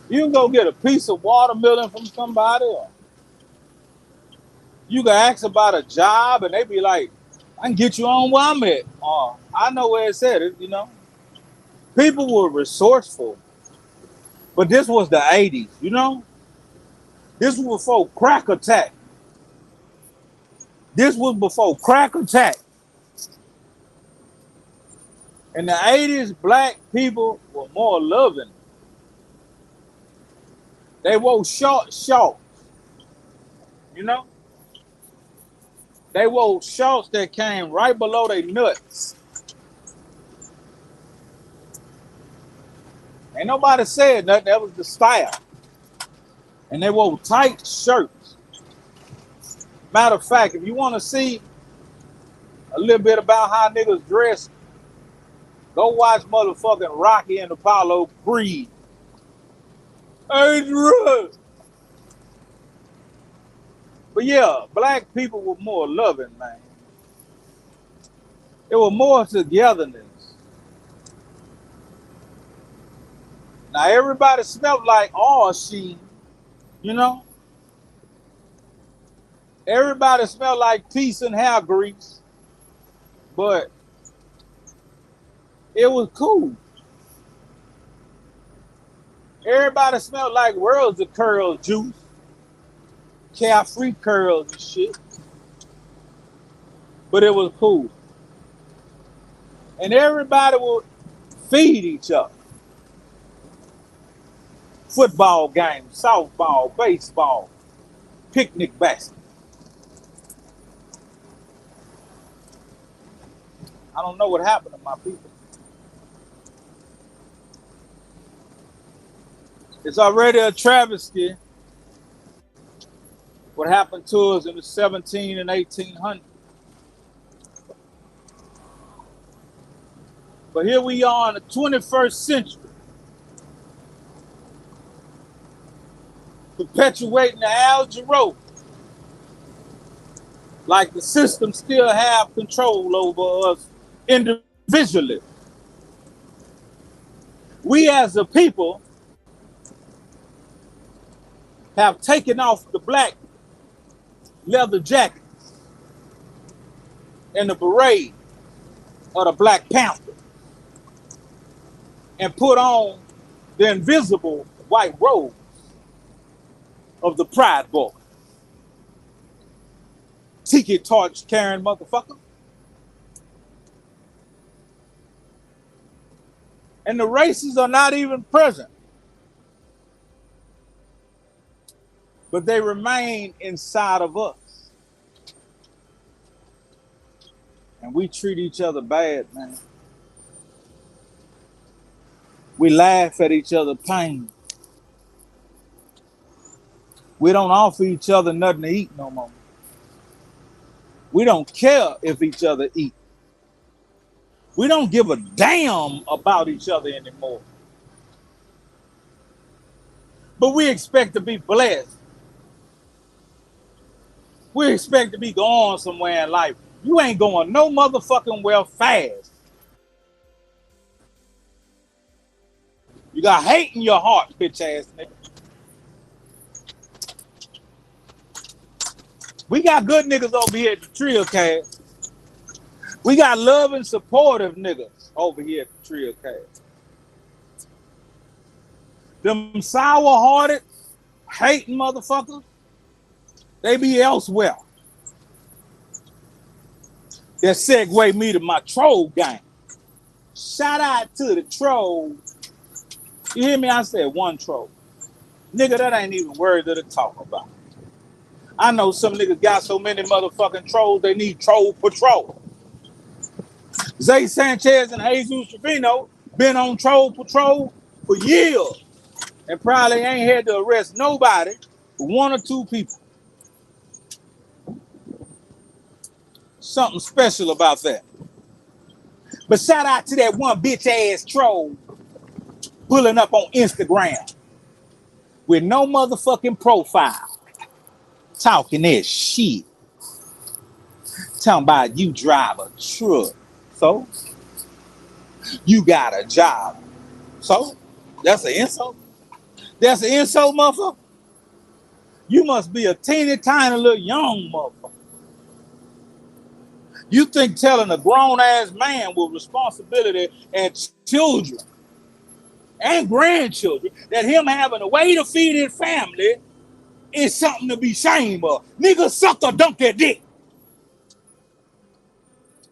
You can go get a piece of watermelon from somebody, or you can ask about a job and they be like, I can get you on where I'm at. Or I know where it's at, you know. People were resourceful. But this was the 80s, you know? This was before crack attack. This was before crack attack. In the 80s, black people were more loving. They wore short shorts, you know? They wore shorts that came right below their nuts. Ain't nobody said nothing. That was the style. And they wore tight shirts. Matter of fact, if you want to see a little bit about how niggas dress, go watch motherfucking Rocky and Apollo Creed. Adrian. But yeah, black people were more loving, man. There was more togetherness. Now everybody smelled like sheen, you know? Everybody smelled like peace and hair grease. But it was cool. Everybody smelled like Worlds of Curls juice. Carefree curls and shit. But it was cool. And everybody would feed each other. Football games, softball, baseball, picnic basket. I don't know what happened to my people. It's already a travesty what happened to us in the 17 and 1800s. But here we are in the 21st century, perpetuating the Al Jarreau, like the system still have control over us individually. We as a people have taken off the black leather jacket and the beret of the Black Panther and put on the invisible white robes of the Pride Boy. Tiki torch carrying motherfucker. And the races are not even present, but they remain inside of us. And we treat each other bad, man. We laugh at each other's pain. We don't offer each other nothing to eat no more. We don't care if each other eat. We don't give a damn about each other anymore. But we expect to be blessed. We expect to be going somewhere in life. You ain't going no motherfucking well fast. You got hate in your heart, bitch ass nigga. We got good niggas over here at the Trillgear.biz. We got love and supportive niggas over here at the Trillgear.biz. Them sour-hearted, hating motherfuckers, they be elsewhere. That segue me to my troll gang. Shout out to the troll. You hear me? I said one troll. Nigga, that ain't even worthy to talk about. I know some niggas got so many motherfucking trolls, they need troll patrol. Zay Sanchez and Jesus Trevino been on troll patrol for years and probably ain't had to arrest nobody but one or two people. Something special about that. But shout out to that one bitch ass troll pulling up on Instagram with no motherfucking profile, talking that shit. Talking about you drive a truck. So? You got a job. So? That's an insult? That's an insult, motherfucker? You must be a teeny tiny little young motherfucker. You think telling a grown-ass man with responsibility and children and grandchildren that him having a way to feed his family is something to be ashamed of. Nigga, suck or dunk that dick.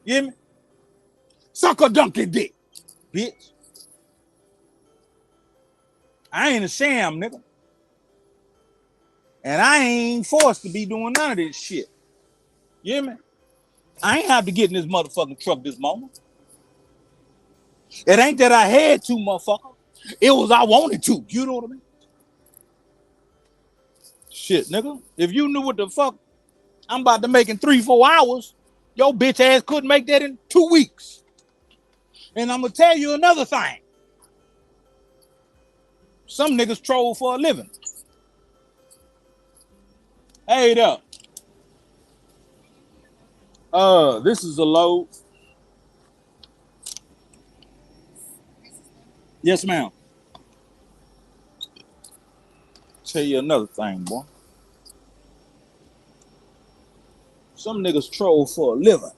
You hear me? Suck or dunk that dick, bitch. I ain't a sham, nigga. And I ain't forced to be doing none of this shit. You hear me? I ain't have to get in this motherfucking truck this moment. It ain't that I had to, motherfucker. It was I wanted to. You know what I mean? Shit, nigga. If you knew what the fuck I'm about to make in 3-4 hours, your bitch ass couldn't make that in 2 weeks. And I'm gonna tell you another thing. Some niggas troll for a living. Hey there. This is a load. Yes, ma'am. Tell you another thing, boy. Some niggas troll for a living,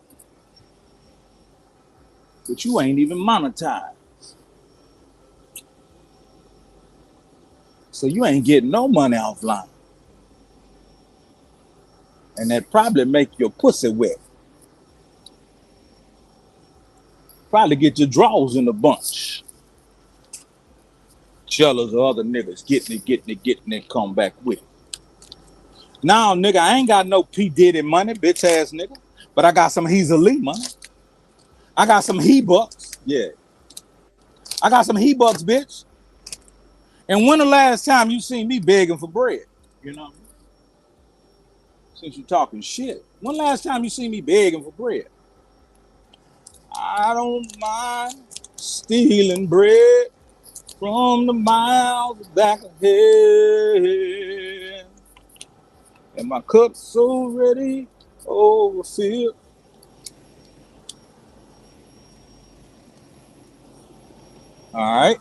but you ain't even monetized. So you ain't getting no money offline. And that probably make your pussy wet. Probably get your drawers in a bunch. Jealous of other niggas getting it, come back with it. Now, nigga, I ain't got no P. Diddy money, bitch ass nigga. But I got some Heezy Lee money. I got some he bucks. Yeah. I got some he bucks, bitch. And when the last time you seen me begging for bread? You know, since you talking shit. When last time you seen me begging for bread? I don't mind stealing bread from the miles back ahead. And my cup's already overfilled. All right.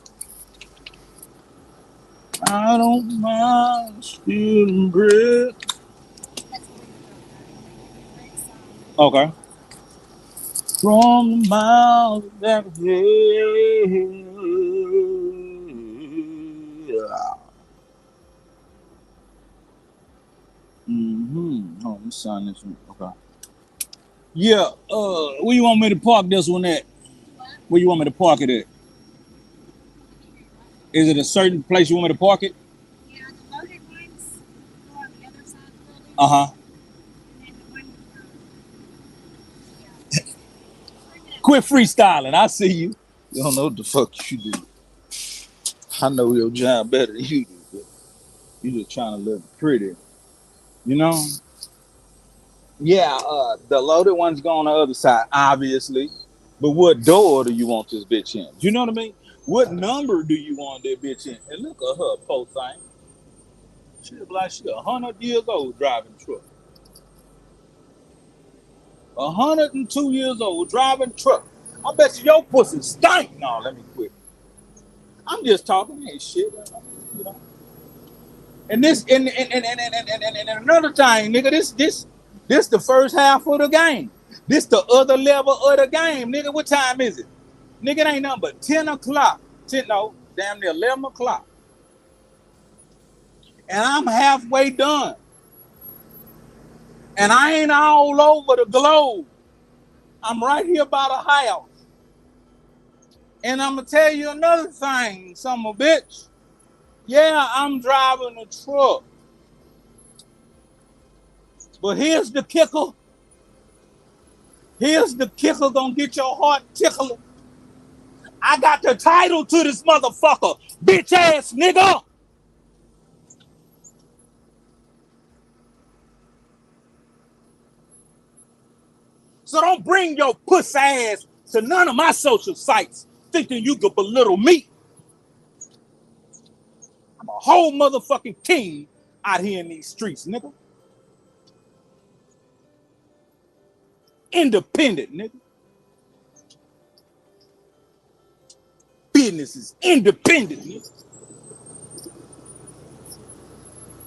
I don't mind stealing bread. Okay. From the miles back ahead. Mm-hmm. Oh, let me sign this one. Okay. Yeah, where you want me to park this one at? Where you want me to park it at? Is it a certain place you want me to park it? Yeah, the loaded ones go on the other side of the building. Uh-huh. And then the one, yeah. Quit freestyling. I see you. You don't know what the fuck you do. I know your job better than you do, but you just trying to live pretty. You know? Yeah, the loaded ones go on the other side, obviously. But what door do you want this bitch in? You know what I mean? What number do you want that bitch in? And look at her, poor thing. She look like she 100 years old driving truck. 102 years old driving truck. I bet you your pussy stink. No, let me quit. I'm just talking, ain't shit. You know. And this and another thing, nigga, this the first half of the game. This the other level of the game, nigga. What time is it? Nigga, it ain't nothing but 10 o'clock. 10, no, damn near 11 o'clock. And I'm halfway done. And I ain't all over the globe. I'm right here by the house. And I'm gonna tell you another thing, son of a bitch. Yeah, I'm driving a truck. But here's the kicker. Here's the kicker gonna get your heart tickling. I got the title to this motherfucker, bitch ass nigga. So don't bring your puss ass to none of my social sites thinking you could belittle me. I'm a whole motherfucking king out here in these streets, nigga. Independent, nigga. Business is independent, nigga.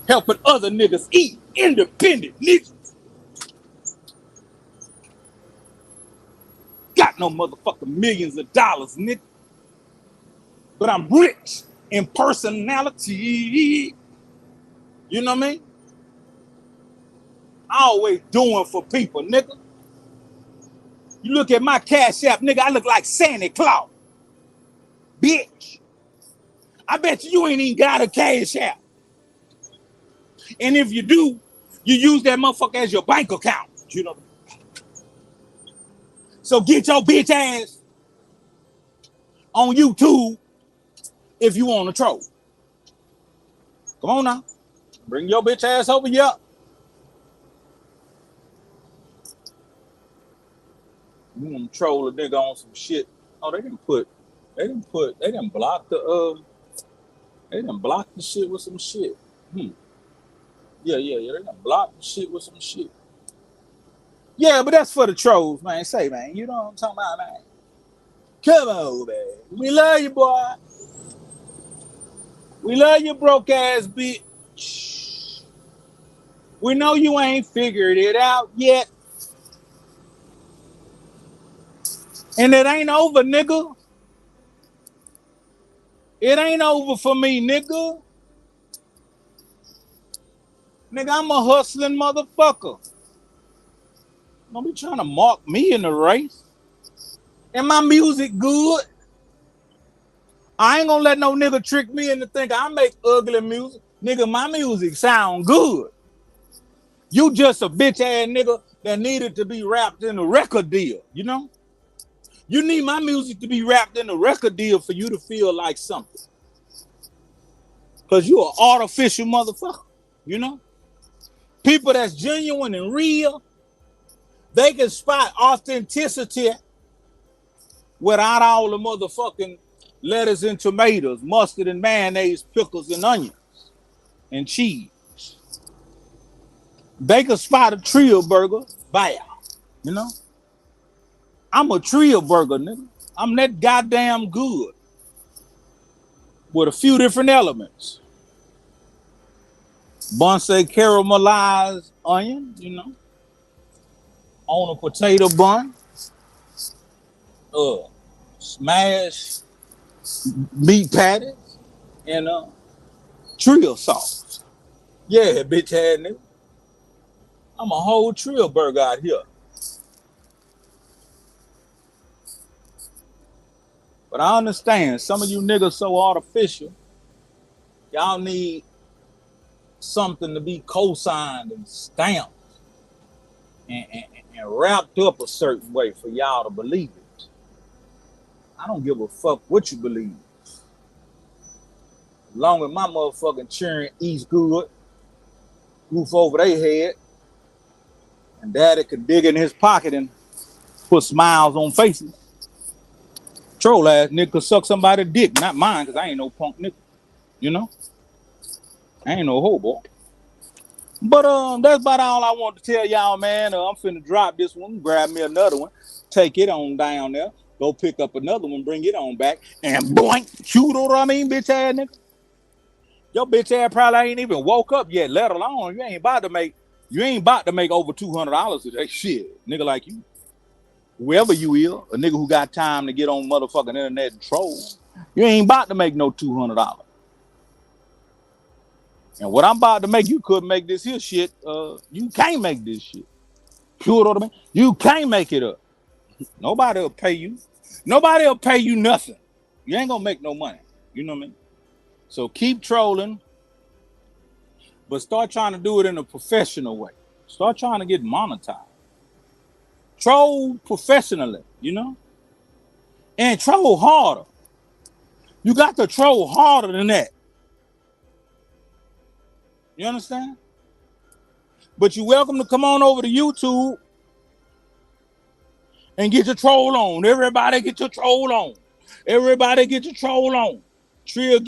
Helping other niggas eat, independent, nigga. Got no motherfucking millions of dollars, nigga. But I'm rich in personality. You know what I mean? I always doing for people, nigga. You look at my cash app, nigga, I look like Santa Claus. Bitch. I bet you ain't even got a cash app. And if you do, you use that motherfucker as your bank account. You know. So get your bitch ass on YouTube if you want to troll. Come on now. Bring your bitch ass over here. You want to troll a nigga on some shit. Oh, they didn't block the shit with some shit. Yeah. They done blocked the shit with some shit. Yeah, but that's for the trolls, man. Say, man, you know what I'm talking about, man. Come on, man. We love you, boy. We love you, broke ass bitch. We know you ain't figured it out yet. And it ain't over, nigga. It ain't over for me, nigga. Nigga, I'm a hustling motherfucker. Don't be trying to mark me in the race. And my music good. I ain't gonna let no nigga trick me into thinking I make ugly music. Nigga, my music sound good. You just a bitch ass nigga that needed to be wrapped in a record deal, you know? You need my music to be wrapped in a record deal for you to feel like something. Because you're an artificial motherfucker, you know? People that's genuine and real, they can spot authenticity without all the motherfucking lettuce and tomatoes, mustard and mayonnaise, pickles and onions and cheese. They can spot a Trillburger, bam, you know? I'm a Trillburger, nigga. I'm that goddamn good with a few different elements. Bonsai caramelized onion, you know, on a potato bun, smashed meat patties, and Trill sauce. Yeah, bitch ass nigga. I'm a whole Trillburger out here. But I understand some of you niggas so artificial, y'all need something to be co-signed and stamped and wrapped up a certain way for y'all to believe it. I don't give a fuck what you believe. As long as my motherfucking children eats good, roof over their head, and daddy could dig in his pocket and put smiles on faces. Troll ass nigga could suck somebody's dick, not mine, because I ain't no punk nigga. You know? I ain't no hobo. But that's about all I want to tell y'all, man. I'm finna drop this one, grab me another one, take it on down there, go pick up another one, bring it on back, and boink, you know what I mean, bitch ass nigga? Your bitch ass probably ain't even woke up yet, let alone you ain't about to make over $200 today. Shit, nigga like you. Whoever you is, a nigga who got time to get on motherfucking internet and troll, you ain't about to make no $200. And what I'm about to make, you couldn't make this here shit. You can't make this shit. You know what I mean? You can't make it up. Nobody will pay you. Nobody will pay you nothing. You ain't gonna make no money. You know what I mean? So keep trolling, but start trying to do it in a professional way. Start trying to get monetized. Troll professionally, you know? And troll harder. You got to troll harder than that. You understand? But you're welcome to come on over to YouTube and get your troll on. Everybody get your troll on. Everybody get your troll on. Trill